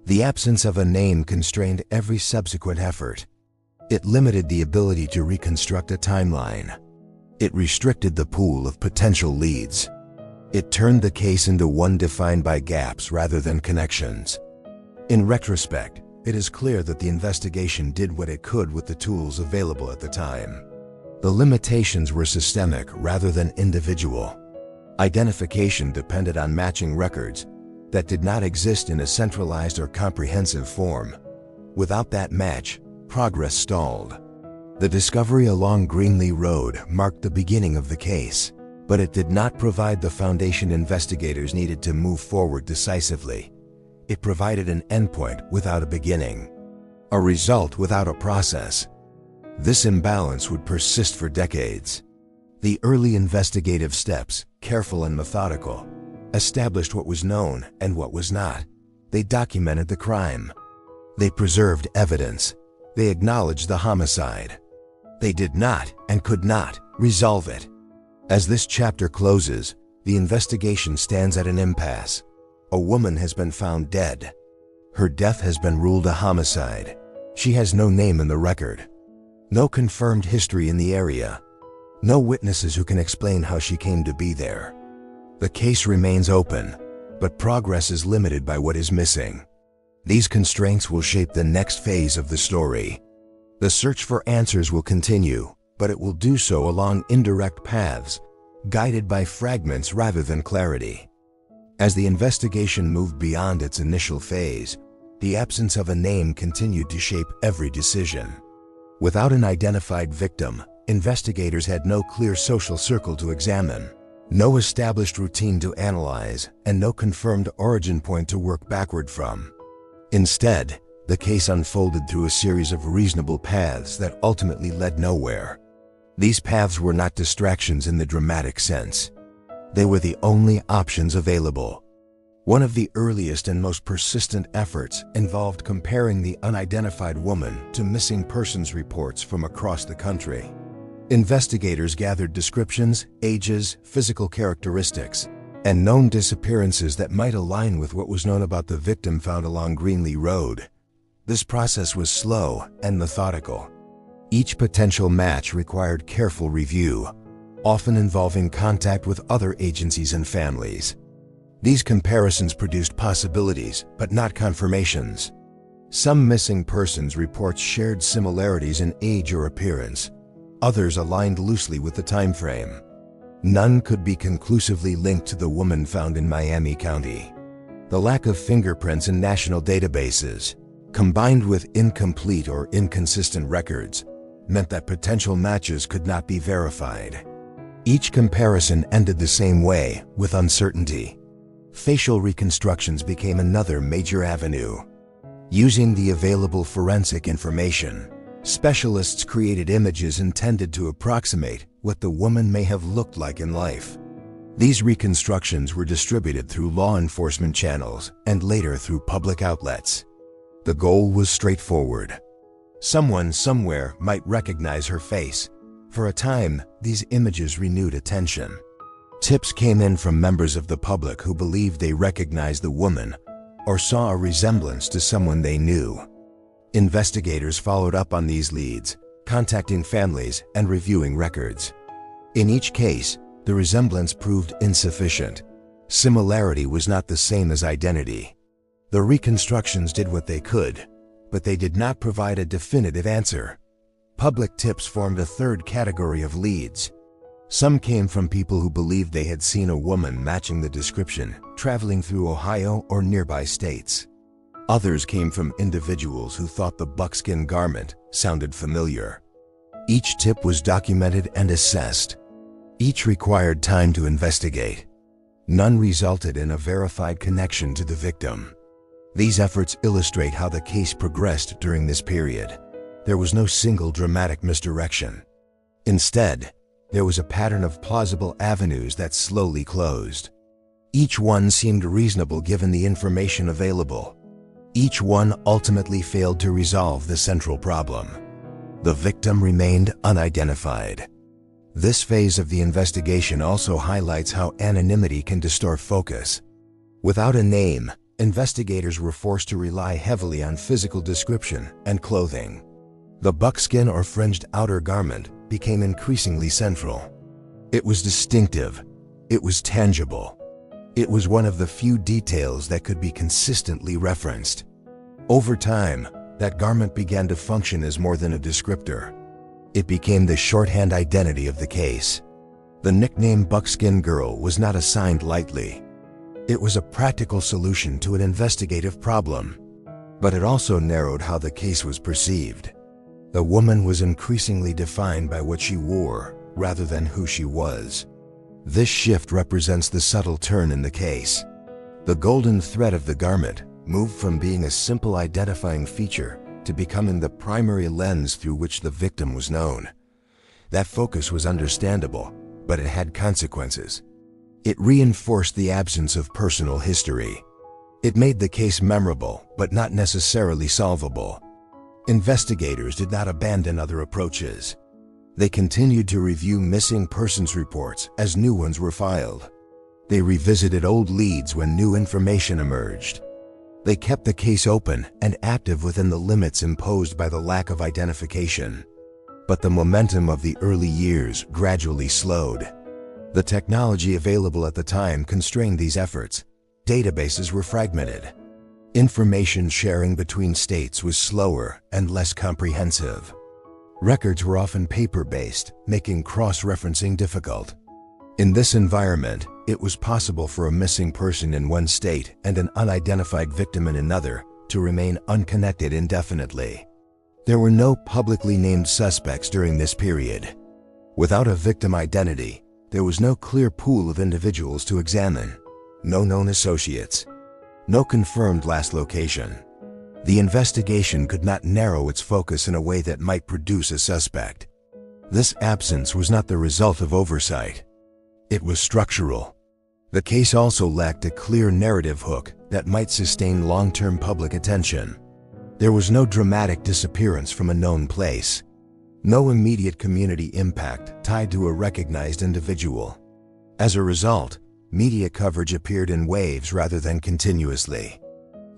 The absence of a name constrained every subsequent effort. It limited the ability to reconstruct a timeline. It restricted the pool of potential leads. It turned the case into one defined by gaps rather than connections. In retrospect, it is clear that the investigation did what it could with the tools available at the time. The limitations were systemic rather than individual. Identification depended on matching records that did not exist in a centralized or comprehensive form. Without that match, progress stalled. The discovery along Greenlee Road marked the beginning of the case, but it did not provide the foundation investigators needed to move forward decisively. It provided an endpoint without a beginning, a result without a process. This imbalance would persist for decades. The early investigative steps, careful and methodical, established what was known and what was not. They documented the crime. They preserved evidence. They acknowledged the homicide. They did not and could not resolve it. As this chapter closes, the investigation stands at an impasse. A woman has been found dead. Her death has been ruled a homicide, She has no name in the record, no confirmed history in the area, no witnesses who can explain how she came to be there. The case remains open, but progress is limited by what is missing. These constraints will shape the next phase of the story. The search for answers will continue, but it will do so along indirect paths, guided by fragments rather than clarity. As the investigation moved beyond its initial phase, the absence of a name continued to shape every decision. Without an identified victim, investigators had no clear social circle to examine, no established routine to analyze, and no confirmed origin point to work backward from. Instead, the case unfolded through a series of reasonable paths that ultimately led nowhere. These paths were not distractions in the dramatic sense. They were the only options available. One of the earliest and most persistent efforts involved comparing the unidentified woman to missing persons reports from across the country. Investigators gathered descriptions, ages, physical characteristics, and known disappearances that might align with what was known about the victim found along Greenlee Road. This process was slow and methodical. Each potential match required careful review, often involving contact with other agencies and families. These comparisons produced possibilities, but not confirmations. Some missing persons reports shared similarities in age or appearance. Others aligned loosely with the time frame. None could be conclusively linked to the woman found in Miami County. The lack of fingerprints in national databases, combined with incomplete or inconsistent records, meant that potential matches could not be verified. Each comparison ended the same way, with uncertainty. Facial reconstructions became another major avenue. Using the available forensic information, specialists created images intended to approximate what the woman may have looked like in life. These reconstructions were distributed through law enforcement channels and later through public outlets. The goal was straightforward. Someone somewhere might recognize her face. For a time, these images renewed attention. Tips came in from members of the public who believed they recognized the woman or saw a resemblance to someone they knew. Investigators followed up on these leads, contacting families and reviewing records. In each case, the resemblance proved insufficient. Similarity was not the same as identity. The reconstructions did what they could, but they did not provide a definitive answer. Public tips formed a third category of leads. Some came from people who believed they had seen a woman matching the description, traveling through Ohio or nearby states. Others came from individuals who thought the buckskin garment sounded familiar. Each tip was documented and assessed. Each required time to investigate. None resulted in a verified connection to the victim. These efforts illustrate how the case progressed during this period. There was no single dramatic misdirection. Instead, there was a pattern of plausible avenues that slowly closed. Each one seemed reasonable given the information available. Each one ultimately failed to resolve the central problem. The victim remained unidentified. This phase of the investigation also highlights how anonymity can distort focus. Without a name, investigators were forced to rely heavily on physical description and clothing. The buckskin or fringed outer garment became increasingly central. It was distinctive. It was tangible. It was one of the few details that could be consistently referenced. Over time, that garment began to function as more than a descriptor. It became the shorthand identity of the case. The nickname Buckskin Girl was not assigned lightly. It was a practical solution to an investigative problem, but it also narrowed how the case was perceived. The woman was increasingly defined by what she wore rather than who she was. This shift represents the subtle turn in the case. The golden thread of the garment moved from being a simple identifying feature to becoming the primary lens through which the victim was known. That focus was understandable, but it had consequences. It reinforced the absence of personal history. It made the case memorable, but not necessarily solvable. Investigators did not abandon other approaches. They continued to review missing persons reports as new ones were filed. They revisited old leads when new information emerged. They kept the case open and active within the limits imposed by the lack of identification. But the momentum of the early years gradually slowed. The technology available at the time constrained these efforts. Databases were fragmented. Information sharing between states was slower and less comprehensive. Records were often paper-based, making cross-referencing difficult. In this environment, it was possible for a missing person in one state and an unidentified victim in another to remain unconnected indefinitely. There were no publicly named suspects during this period. Without a victim identity, there was no clear pool of individuals to examine, no known associates, no confirmed last location. The investigation could not narrow its focus in a way that might produce a suspect. This absence was not the result of oversight. It was structural. The case also lacked a clear narrative hook that might sustain long-term public attention. There was no dramatic disappearance from a known place. No immediate community impact tied to a recognized individual. As a result, media coverage appeared in waves rather than continuously.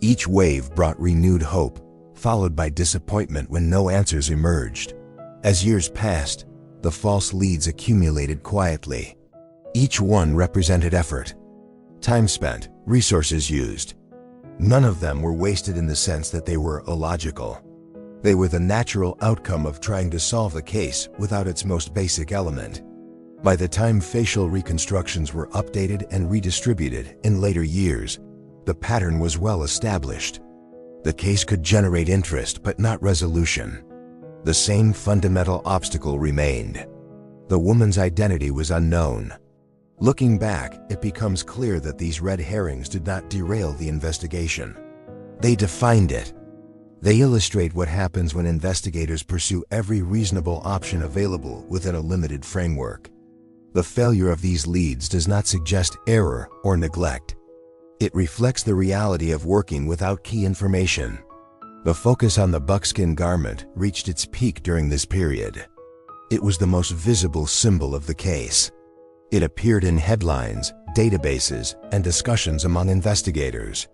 Each wave brought renewed hope, followed by disappointment when no answers emerged. As years passed, the false leads accumulated quietly. Each one represented effort, time spent, resources used. None of them were wasted in the sense that they were illogical. They were the natural outcome of trying to solve the case without its most basic element. By the time facial reconstructions were updated and redistributed in later years, the pattern was well established. The case could generate interest but not resolution. The same fundamental obstacle remained. The woman's identity was unknown. Looking back, it becomes clear that these red herrings did not derail the investigation. They defined it. They illustrate what happens when investigators pursue every reasonable option available within a limited framework. The failure of these leads does not suggest error or neglect. It reflects the reality of working without key information. The focus on the buckskin garment reached its peak during this period. It was the most visible symbol of the case. It appeared in headlines, databases, and discussions among investigators.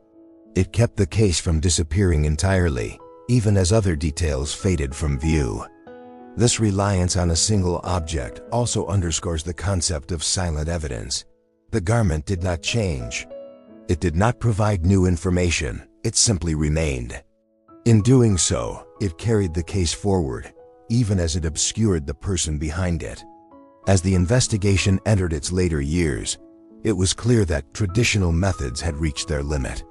It kept the case from disappearing entirely, even as other details faded from view. This reliance on a single object also underscores the concept of silent evidence. The garment did not change. It did not provide new information, it simply remained. In doing so, it carried the case forward, even as it obscured the person behind it. As the investigation entered its later years, it was clear that traditional methods had reached their limit.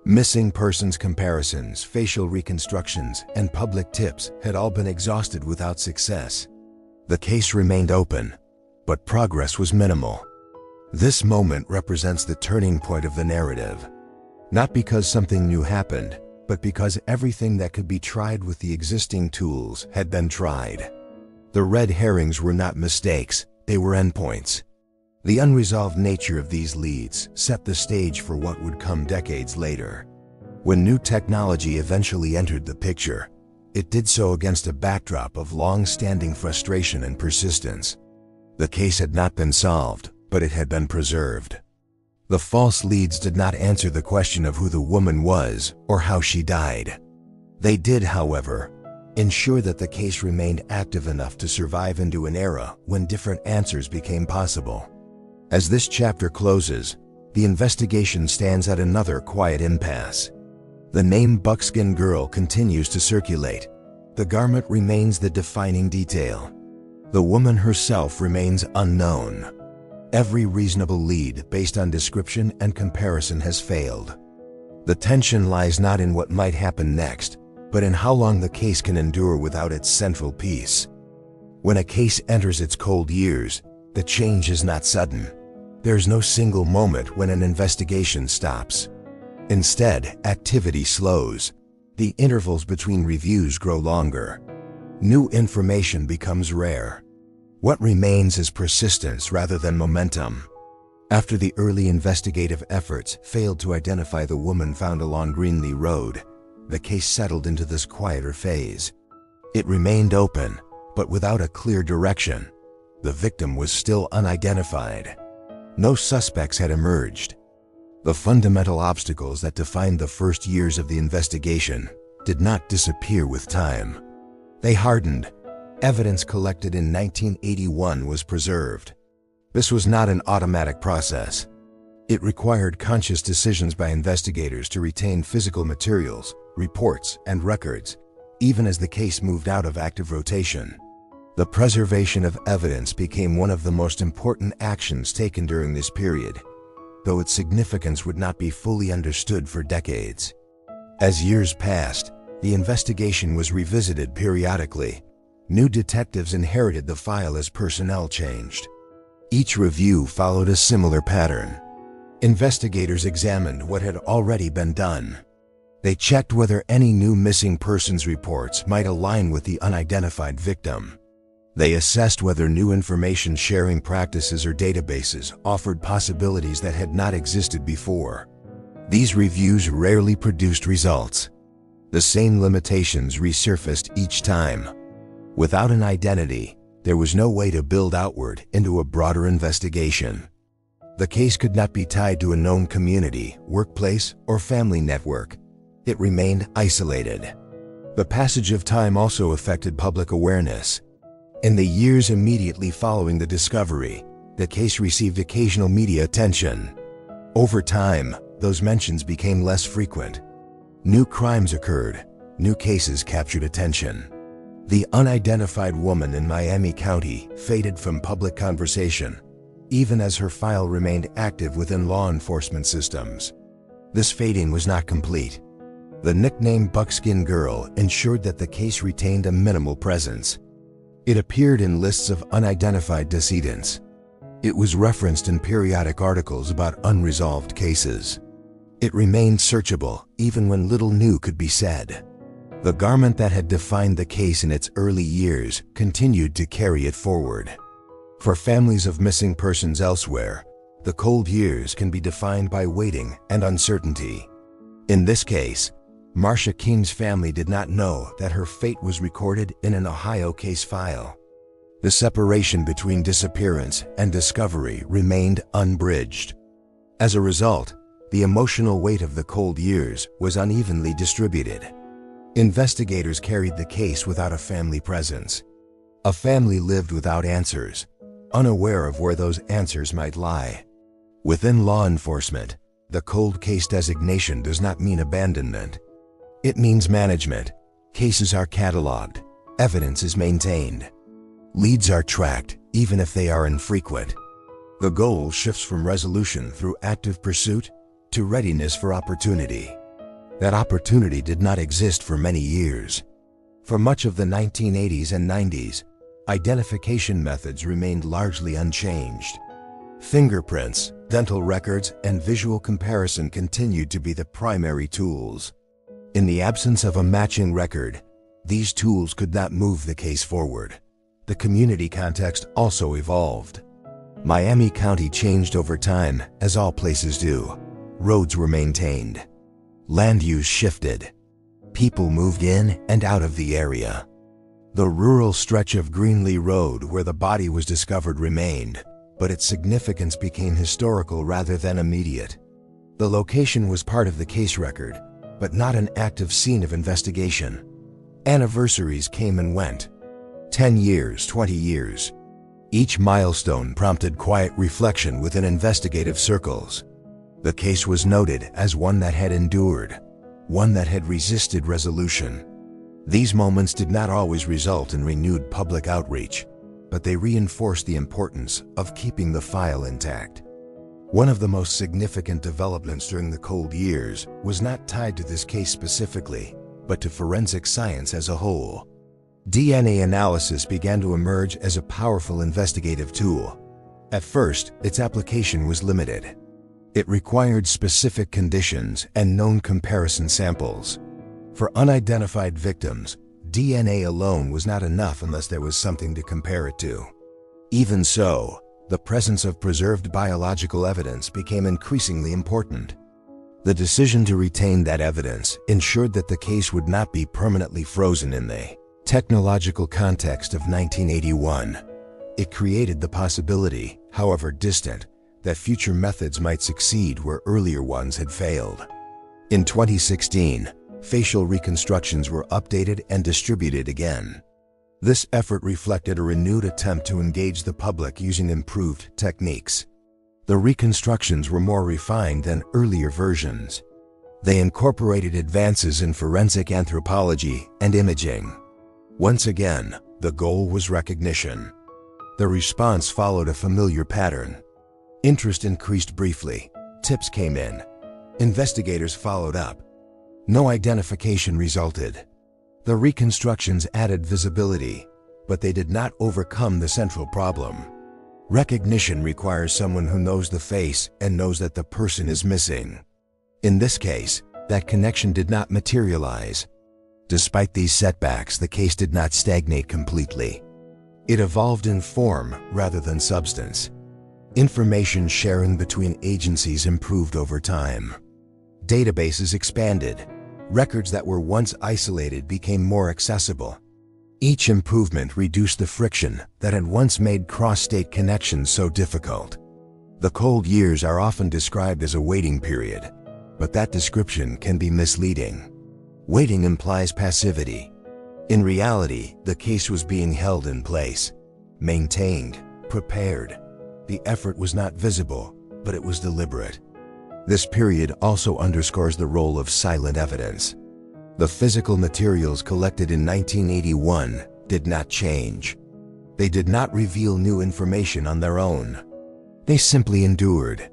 Missing persons comparisons, facial reconstructions, and public tips had all been exhausted without success. The case remained open, but progress was minimal. This moment represents the turning point of the narrative. Not because something new happened, but because everything that could be tried with the existing tools had been tried. The red herrings were not mistakes, they were endpoints. The unresolved nature of these leads set the stage for what would come decades later. When new technology eventually entered the picture, it did so against a backdrop of long-standing frustration and persistence. The case had not been solved, but it had been preserved. The false leads did not answer the question of who the woman was or how she died. They did, however, ensure that the case remained active enough to survive into an era when different answers became possible. As this chapter closes, the investigation stands at another quiet impasse. The name Buckskin Girl continues to circulate. The garment remains the defining detail. The woman herself remains unknown. Every reasonable lead based on description and comparison has failed. The tension lies not in what might happen next, but in how long the case can endure without its central piece. When a case enters its cold years, the change is not sudden. There's no single moment when an investigation stops. Instead, activity slows. The intervals between reviews grow longer. New information becomes rare. What remains is persistence rather than momentum. After the early investigative efforts failed to identify the woman found along Greenlee Road, the case settled into this quieter phase. It remained open, but without a clear direction. The victim was still unidentified. No suspects had emerged. The fundamental obstacles that defined the first years of the investigation did not disappear with time. They hardened. Evidence collected in 1981 was preserved. This was not an automatic process. It required conscious decisions by investigators to retain physical materials, reports, and records, even as the case moved out of active rotation. The preservation of evidence became one of the most important actions taken during this period, though its significance would not be fully understood for decades. As years passed, the investigation was revisited periodically. New detectives inherited the file as personnel changed. Each review followed a similar pattern. Investigators examined what had already been done. They checked whether any new missing persons reports might align with the unidentified victim. They assessed whether new information sharing practices or databases offered possibilities that had not existed before. These reviews rarely produced results. The same limitations resurfaced each time. Without an identity, there was no way to build outward into a broader investigation. The case could not be tied to a known community, workplace, or family network. It remained isolated. The passage of time also affected public awareness. In the years immediately following the discovery, the case received occasional media attention. Over time, those mentions became less frequent. New crimes occurred, new cases captured attention. The unidentified woman in Miami County faded from public conversation, even as her file remained active within law enforcement systems. This fading was not complete. The nickname Buckskin Girl ensured that the case retained a minimal presence. It appeared in lists of unidentified decedents. It was referenced in periodic articles about unresolved cases. It remained searchable even when little new could be said. The garment that had defined the case in its early years continued to carry it forward. For families of missing persons elsewhere, the cold years can be defined by waiting and uncertainty. In this case, Marcia King's family did not know that her fate was recorded in an Ohio case file. The separation between disappearance and discovery remained unbridged. As a result, the emotional weight of the cold years was unevenly distributed. Investigators carried the case without a family presence. A family lived without answers, unaware of where those answers might lie. Within law enforcement, the cold case designation does not mean abandonment. It means management. Cases are cataloged. Evidence is maintained. Leads are tracked, even if they are infrequent. The goal shifts from resolution through active pursuit to readiness for opportunity. That opportunity did not exist for many years. For much of the 1980s and 90s, identification methods remained largely unchanged. Fingerprints, dental records, and visual comparison continued to be the primary tools. In the absence of a matching record, these tools could not move the case forward. The community context also evolved. Miami County changed over time, as all places do. Roads were maintained. Land use shifted. People moved in and out of the area. The rural stretch of Greenlee Road where the body was discovered remained, but its significance became historical rather than immediate. The location was part of the case record, but not an active scene of investigation. Anniversaries came and went. 10 years, 20 years. Each milestone prompted quiet reflection within investigative circles. The case was noted as one that had endured, one that had resisted resolution. These moments did not always result in renewed public outreach, but they reinforced the importance of keeping the file intact. One of the most significant developments during the cold years was not tied to this case specifically, but to forensic science as a whole. DNA analysis began to emerge as a powerful investigative tool. At first, its application was limited. It required specific conditions and known comparison samples. For unidentified victims, DNA alone was not enough unless there was something to compare it to. Even so, the presence of preserved biological evidence became increasingly important. The decision to retain that evidence ensured that the case would not be permanently frozen in the technological context of 1981. It created the possibility, however distant, that future methods might succeed where earlier ones had failed. In 2016, facial reconstructions were updated and distributed again. This effort reflected a renewed attempt to engage the public using improved techniques. The reconstructions were more refined than earlier versions. They incorporated advances in forensic anthropology and imaging. Once again, the goal was recognition. The response followed a familiar pattern. Interest increased briefly. Tips came in. Investigators followed up. No identification resulted. The reconstructions added visibility, but they did not overcome the central problem. Recognition requires someone who knows the face and knows that the person is missing. In this case, that connection did not materialize. Despite these setbacks, the case did not stagnate completely. It evolved in form rather than substance. Information sharing between agencies improved over time. Databases expanded. Records that were once isolated became more accessible. Each improvement reduced the friction that had once made cross-state connections so difficult. The cold years are often described as a waiting period, but that description can be misleading. Waiting implies passivity. In reality, the case was being held in place, maintained, prepared. The effort was not visible, but it was deliberate. This period also underscores the role of silent evidence. The physical materials collected in 1981 did not change. They did not reveal new information on their own. They simply endured.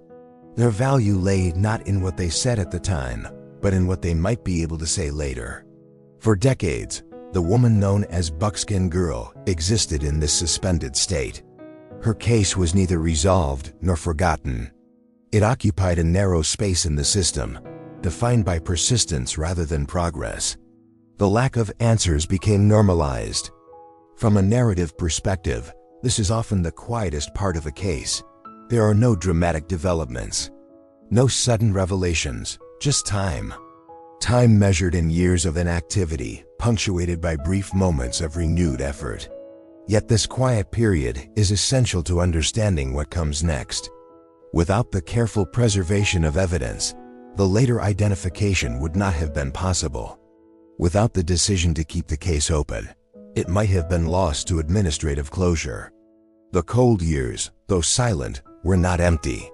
Their value lay not in what they said at the time, but in what they might be able to say later. For decades, the woman known as Buckskin Girl existed in this suspended state. Her case was neither resolved nor forgotten. It occupied a narrow space in the system, defined by persistence rather than progress. The lack of answers became normalized. From a narrative perspective, this is often the quietest part of a case. There are no dramatic developments. No sudden revelations, just time. Time measured in years of inactivity, punctuated by brief moments of renewed effort. Yet this quiet period is essential to understanding what comes next. Without the careful preservation of evidence, the later identification would not have been possible. Without the decision to keep the case open, it might have been lost to administrative closure. The cold years, though silent, were not empty.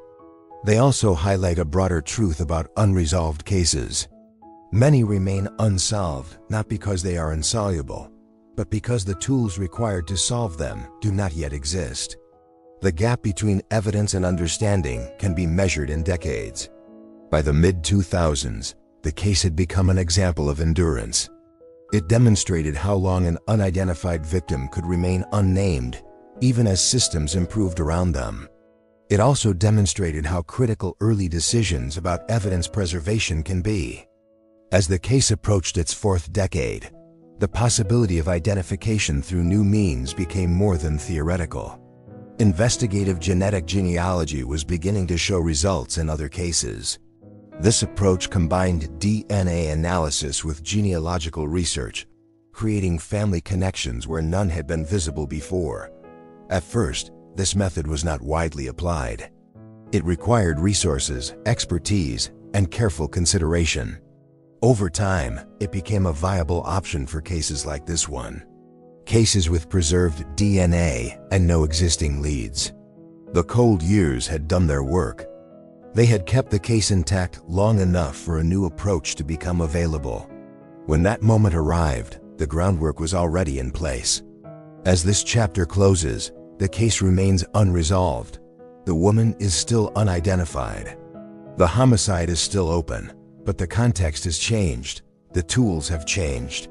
They also highlight a broader truth about unresolved cases. Many remain unsolved not because they are insoluble, but because the tools required to solve them do not yet exist. The gap between evidence and understanding can be measured in decades. By the mid-2000s, the case had become an example of endurance. It demonstrated how long an unidentified victim could remain unnamed, even as systems improved around them. It also demonstrated how critical early decisions about evidence preservation can be. As the case approached its fourth decade, the possibility of identification through new means became more than theoretical. Investigative genetic genealogy was beginning to show results in other cases. This approach combined DNA analysis with genealogical research, creating family connections where none had been visible before. At first, this method was not widely applied. It required resources, expertise, and careful consideration. Over time, it became a viable option for cases like this one. Cases with preserved DNA and no existing leads. The cold years had done their work. They had kept the case intact long enough for a new approach to become available. When that moment arrived, the groundwork was already in place. As this chapter closes, the case remains unresolved. The woman is still unidentified. The homicide is still open, but the context has changed. The tools have changed.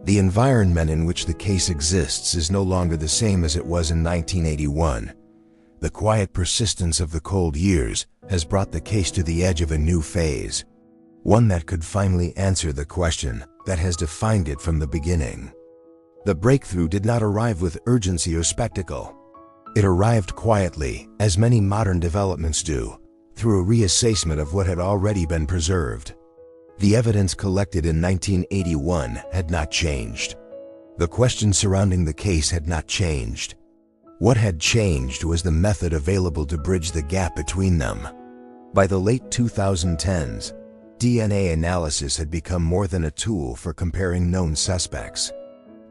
The environment in which the case exists is no longer the same as it was in 1981. The quiet persistence of the cold years has brought the case to the edge of a new phase, one that could finally answer the question that has defined it from the beginning. The breakthrough did not arrive with urgency or spectacle. It arrived quietly, as many modern developments do, through a reassessment of what had already been preserved. The evidence collected in 1981 had not changed. The questions surrounding the case had not changed. What had changed was the method available to bridge the gap between them. By the late 2010s, DNA analysis had become more than a tool for comparing known suspects.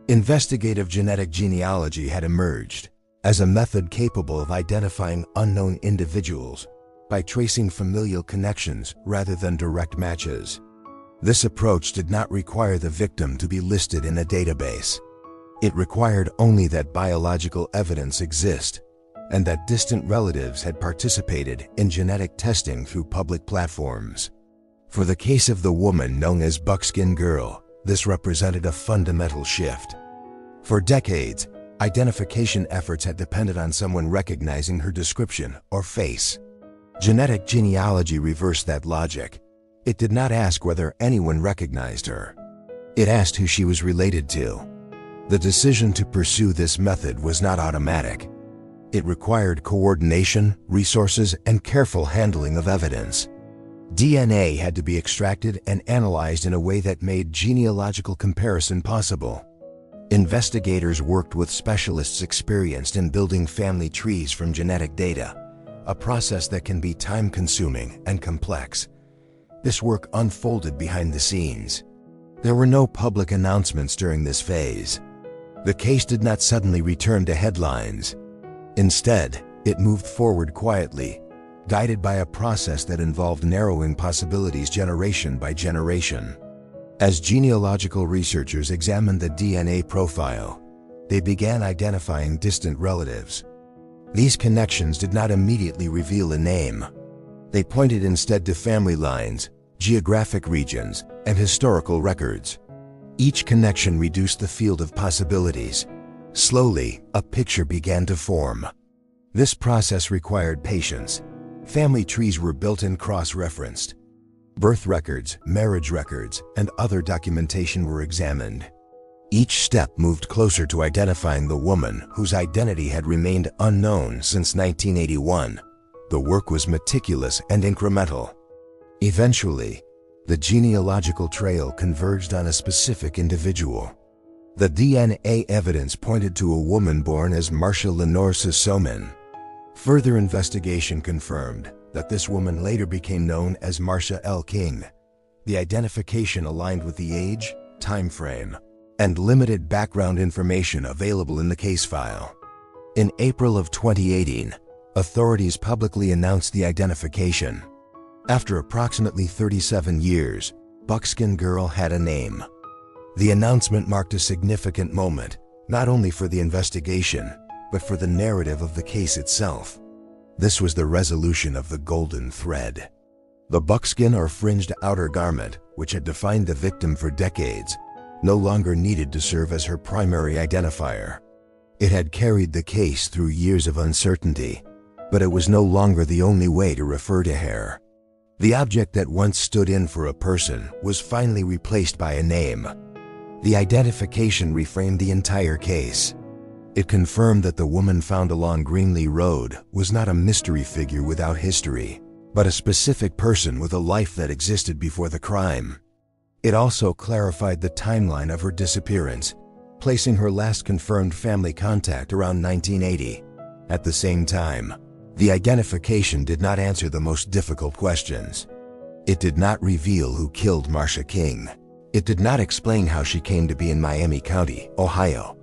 Investigative genetic genealogy had emerged as a method capable of identifying unknown individuals by tracing familial connections rather than direct matches. This approach did not require the victim to be listed in a database. It required only that biological evidence exist and that distant relatives had participated in genetic testing through public platforms. For the case of the woman known as Buckskin Girl, this represented a fundamental shift. For decades, identification efforts had depended on someone recognizing her description or face. Genetic genealogy reversed that logic. It did not ask whether anyone recognized her. It asked who she was related to. The decision to pursue this method was not automatic. It required coordination, resources, and careful handling of evidence. DNA had to be extracted and analyzed in a way that made genealogical comparison possible. Investigators worked with specialists experienced in building family trees from genetic data, a process that can be time-consuming and complex. This work unfolded behind the scenes. There were no public announcements during this phase. The case did not suddenly return to headlines. Instead, it moved forward quietly, guided by a process that involved narrowing possibilities generation by generation. As genealogical researchers examined the DNA profile, they began identifying distant relatives. These connections did not immediately reveal a name. They pointed instead to family lines, geographic regions, and historical records. Each connection reduced the field of possibilities. Slowly, a picture began to form. This process required patience. Family trees were built and cross-referenced. Birth records, marriage records, and other documentation were examined. Each step moved closer to identifying the woman whose identity had remained unknown since 1981. The work was meticulous and incremental. Eventually, the genealogical trail converged on a specific individual. The DNA evidence pointed to a woman born as Marcia Lenore Sissoman. Further investigation confirmed that this woman later became known as Marcia L. King. The identification aligned with the age, time frame, and limited background information available in the case file. In April of 2018, authorities publicly announced the identification. After approximately 37 years, Buckskin Girl had a name. The announcement marked a significant moment, not only for the investigation, but for the narrative of the case itself. This was the resolution of the golden thread. The buckskin or fringed outer garment, which had defined the victim for decades, no longer needed to serve as her primary identifier. It had carried the case through years of uncertainty, but it was no longer the only way to refer to her. The object that once stood in for a person was finally replaced by a name. The identification reframed the entire case. It confirmed that the woman found along Greenlee Road was not a mystery figure without history, but a specific person with a life that existed before the crime. It also clarified the timeline of her disappearance, placing her last confirmed family contact around 1980. At the same time, the identification did not answer the most difficult questions. It did not reveal who killed Marcia King. It did not explain how she came to be in Miami County, Ohio.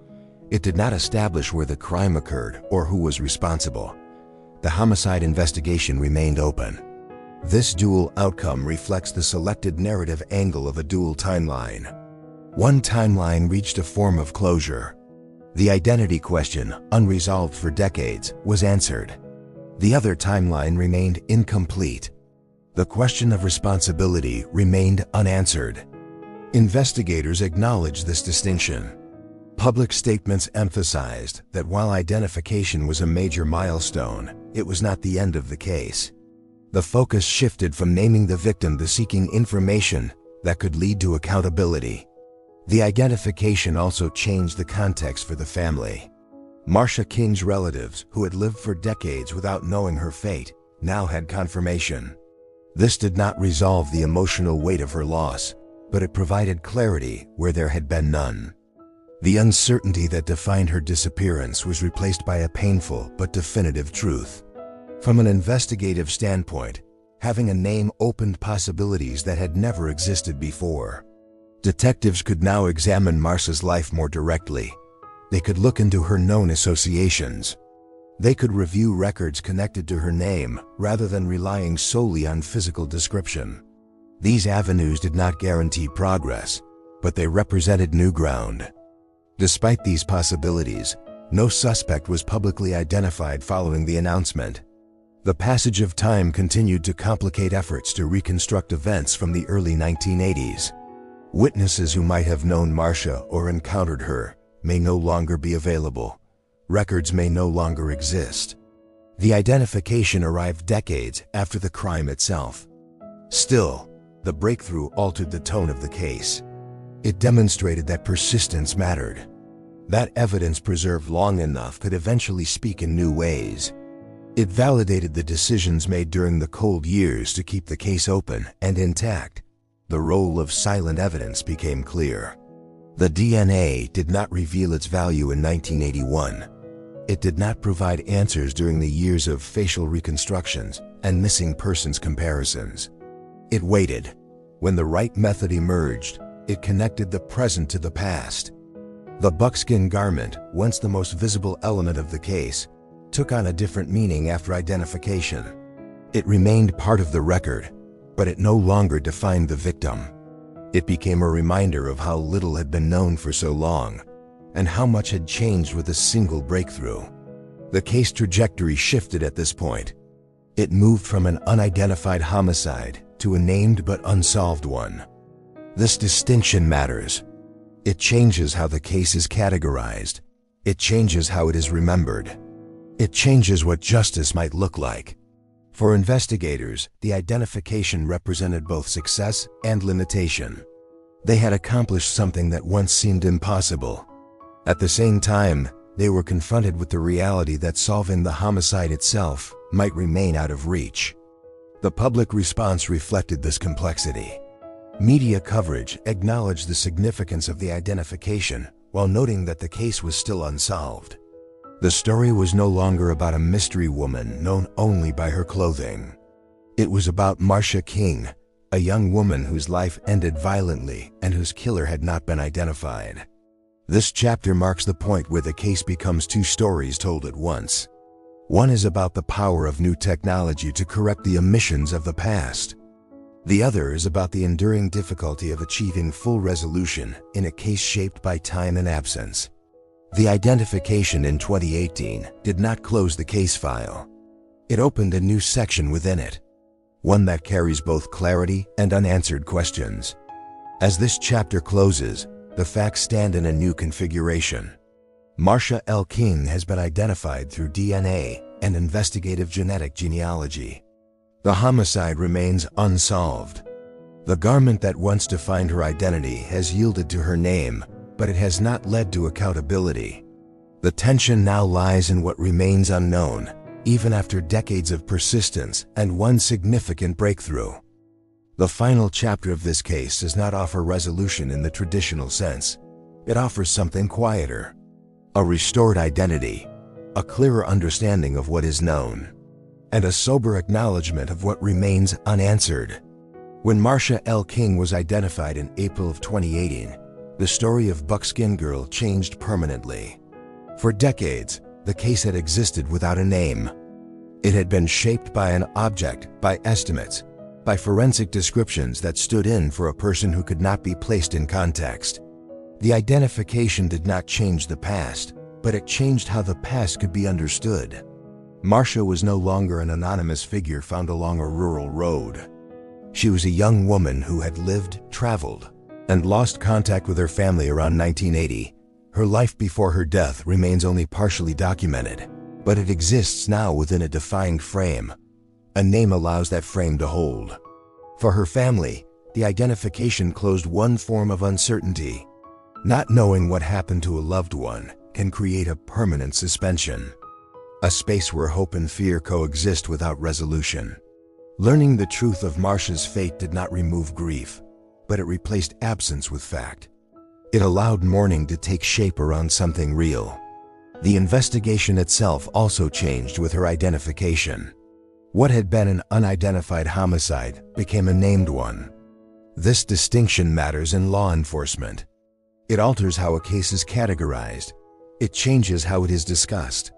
It did not establish where the crime occurred or who was responsible. The homicide investigation remained open. This dual outcome reflects the selected narrative angle of a dual timeline. One timeline reached a form of closure. The identity question, unresolved for decades, was answered. The other timeline remained incomplete. The question of responsibility remained unanswered. Investigators acknowledged this distinction. Public statements emphasized that while identification was a major milestone, it was not the end of the case. The focus shifted from naming the victim to seeking information that could lead to accountability. The identification also changed the context for the family. Marcia King's relatives, who had lived for decades without knowing her fate, now had confirmation. This did not resolve the emotional weight of her loss, but it provided clarity where there had been none. The uncertainty that defined her disappearance was replaced by a painful but definitive truth. From an investigative standpoint, having a name opened possibilities that had never existed before. Detectives could now examine Marsha's life more directly. They could look into her known associations. They could review records connected to her name rather than relying solely on physical description. These avenues did not guarantee progress, but they represented new ground. Despite these possibilities, no suspect was publicly identified following the announcement. The passage of time continued to complicate efforts to reconstruct events from the early 1980s. Witnesses who might have known Marsha or encountered her may no longer be available. Records may no longer exist. The identification arrived decades after the crime itself. Still, the breakthrough altered the tone of the case. It demonstrated that persistence mattered. That evidence preserved long enough could eventually speak in new ways. It validated the decisions made during the cold years to keep the case open and intact. The role of silent evidence became clear. The DNA did not reveal its value in 1981. It did not provide answers during the years of facial reconstructions and missing persons comparisons. It waited. When the right method emerged, it connected the present to the past. The buckskin garment, once the most visible element of the case, took on a different meaning after identification. It remained part of the record, but it no longer defined the victim. It became a reminder of how little had been known for so long, and how much had changed with a single breakthrough. The case trajectory shifted at this point. It moved from an unidentified homicide to a named but unsolved one. This distinction matters. It changes how the case is categorized. It changes how it is remembered. It changes what justice might look like. For investigators, the identification represented both success and limitation. They had accomplished something that once seemed impossible. At the same time, they were confronted with the reality that solving the homicide itself might remain out of reach. The public response reflected this complexity. Media coverage acknowledged the significance of the identification while noting that the case was still unsolved. The story was no longer about a mystery woman known only by her clothing. It was about Marsha King, a young woman whose life ended violently and whose killer had not been identified. This chapter marks the point where the case becomes two stories told at once. One is about the power of new technology to correct the omissions of the past. The other is about the enduring difficulty of achieving full resolution in a case shaped by time and absence. The identification in 2018 did not close the case file. It opened a new section within it, one that carries both clarity and unanswered questions. As this chapter closes, the facts stand in a new configuration. Marsha L. King has been identified through DNA and investigative genetic genealogy. The homicide remains unsolved. The garment that once defined her identity has yielded to her name, but it has not led to accountability. The tension now lies in what remains unknown, even after decades of persistence and one significant breakthrough. The final chapter of this case does not offer resolution in the traditional sense. It offers something quieter. A restored identity, a clearer understanding of what is known, and a sober acknowledgement of what remains unanswered. When Marsha L. King was identified in April of 2018, the story of Buckskin Girl changed permanently. For decades, the case had existed without a name. It had been shaped by an object, by estimates, by forensic descriptions that stood in for a person who could not be placed in context. The identification did not change the past, but it changed how the past could be understood. Marsha was no longer an anonymous figure found along a rural road. She was a young woman who had lived, traveled, and lost contact with her family around 1980. Her life before her death remains only partially documented, but it exists now within a defined frame. A name allows that frame to hold. For her family, the identification closed one form of uncertainty. Not knowing what happened to a loved one can create a permanent suspension, a space where hope and fear coexist without resolution. Learning the truth of Marsha's fate did not remove grief, but it replaced absence with fact. It allowed mourning to take shape around something real. The investigation itself also changed with her identification. What had been an unidentified homicide became a named one. This distinction matters in law enforcement. It alters how a case is categorized. It changes how it is discussed.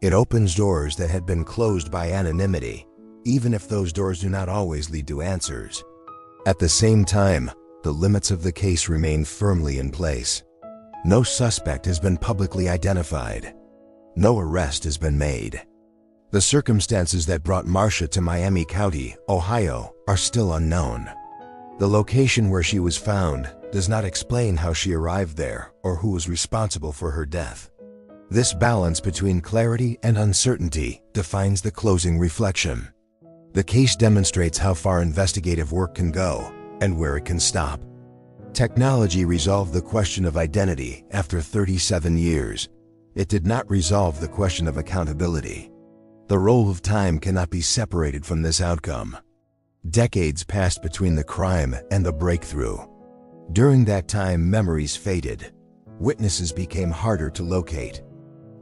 It opens doors that had been closed by anonymity, even if those doors do not always lead to answers. At the same time, the limits of the case remain firmly in place. No suspect has been publicly identified. No arrest has been made. The circumstances that brought Marcia to Miami County, Ohio, are still unknown. The location where she was found does not explain how she arrived there or who was responsible for her death. This balance between clarity and uncertainty defines the closing reflection. The case demonstrates how far investigative work can go and where it can stop. Technology resolved the question of identity after 37 years. It did not resolve the question of accountability. The roll of time cannot be separated from this outcome. Decades passed between the crime and the breakthrough. During that time, memories faded. Witnesses became harder to locate.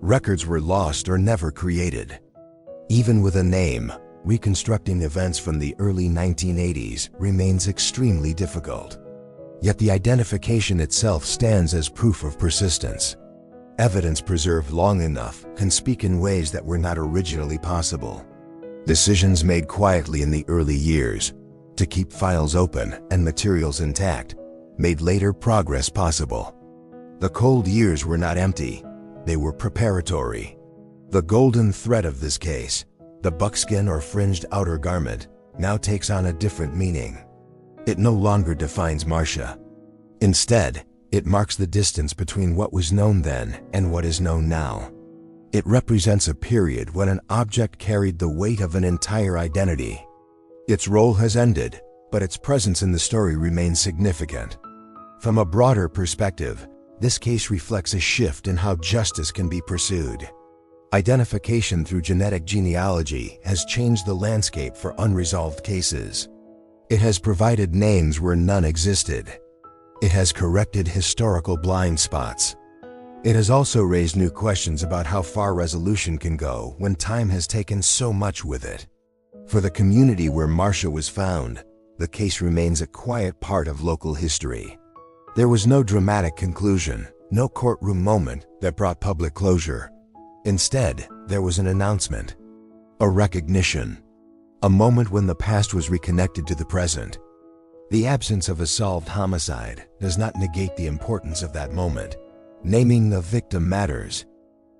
Records were lost or never created. Even with a name, reconstructing events from the early 1980s remains extremely difficult. Yet the identification itself stands as proof of persistence. Evidence preserved long enough can speak in ways that were not originally possible. Decisions made quietly in the early years to keep files open and materials intact made later progress possible. The cold years were not empty, they were preparatory. The golden thread of this case, the buckskin or fringed outer garment, now takes on a different meaning. It no longer defines Marcia. Instead, it marks the distance between what was known then and what is known now. It represents a period when an object carried the weight of an entire identity. Its role has ended, but its presence in the story remains significant. From a broader perspective, this case reflects a shift in how justice can be pursued. Identification through genetic genealogy has changed the landscape for unresolved cases. It has provided names where none existed. It has corrected historical blind spots. It has also raised new questions about how far resolution can go when time has taken so much with it. For the community where Marcia was found, the case remains a quiet part of local history. There was no dramatic conclusion, no courtroom moment that brought public closure. Instead, there was an announcement, a recognition, a moment when the past was reconnected to the present. The absence of a solved homicide does not negate the importance of that moment. Naming the victim matters.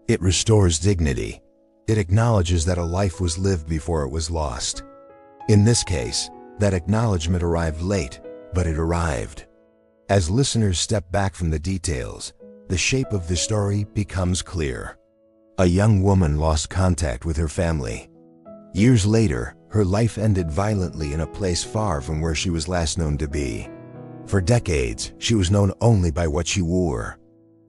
It restores dignity. It acknowledges that a life was lived before it was lost. In this case, that acknowledgement arrived late, but it arrived. As listeners step back from the details, the shape of the story becomes clear. A young woman lost contact with her family. Years later, her life ended violently in a place far from where she was last known to be. For decades, she was known only by what she wore.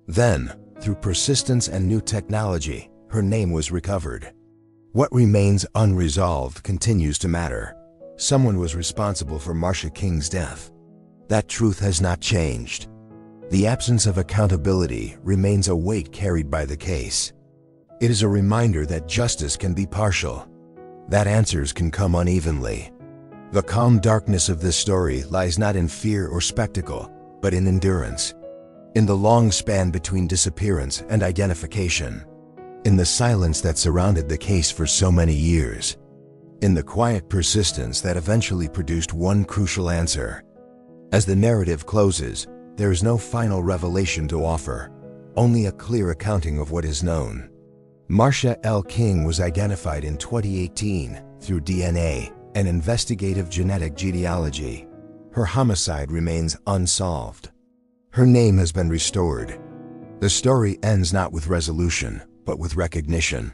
Then, through persistence and new technology, her name was recovered. What remains unresolved continues to matter. Someone was responsible for Marcia King's death. That truth has not changed. The absence of accountability remains a weight carried by the case. It is a reminder that justice can be partial, that answers can come unevenly. The calm darkness of this story lies not in fear or spectacle, but in endurance. In the long span between disappearance and identification. In the silence that surrounded the case for so many years. In the quiet persistence that eventually produced one crucial answer. As the narrative closes, there is no final revelation to offer, only a clear accounting of what is known. Marcia L. King was identified in 2018 through DNA and investigative genetic genealogy. Her homicide remains unsolved. Her name has been restored. The story ends not with resolution, but with recognition.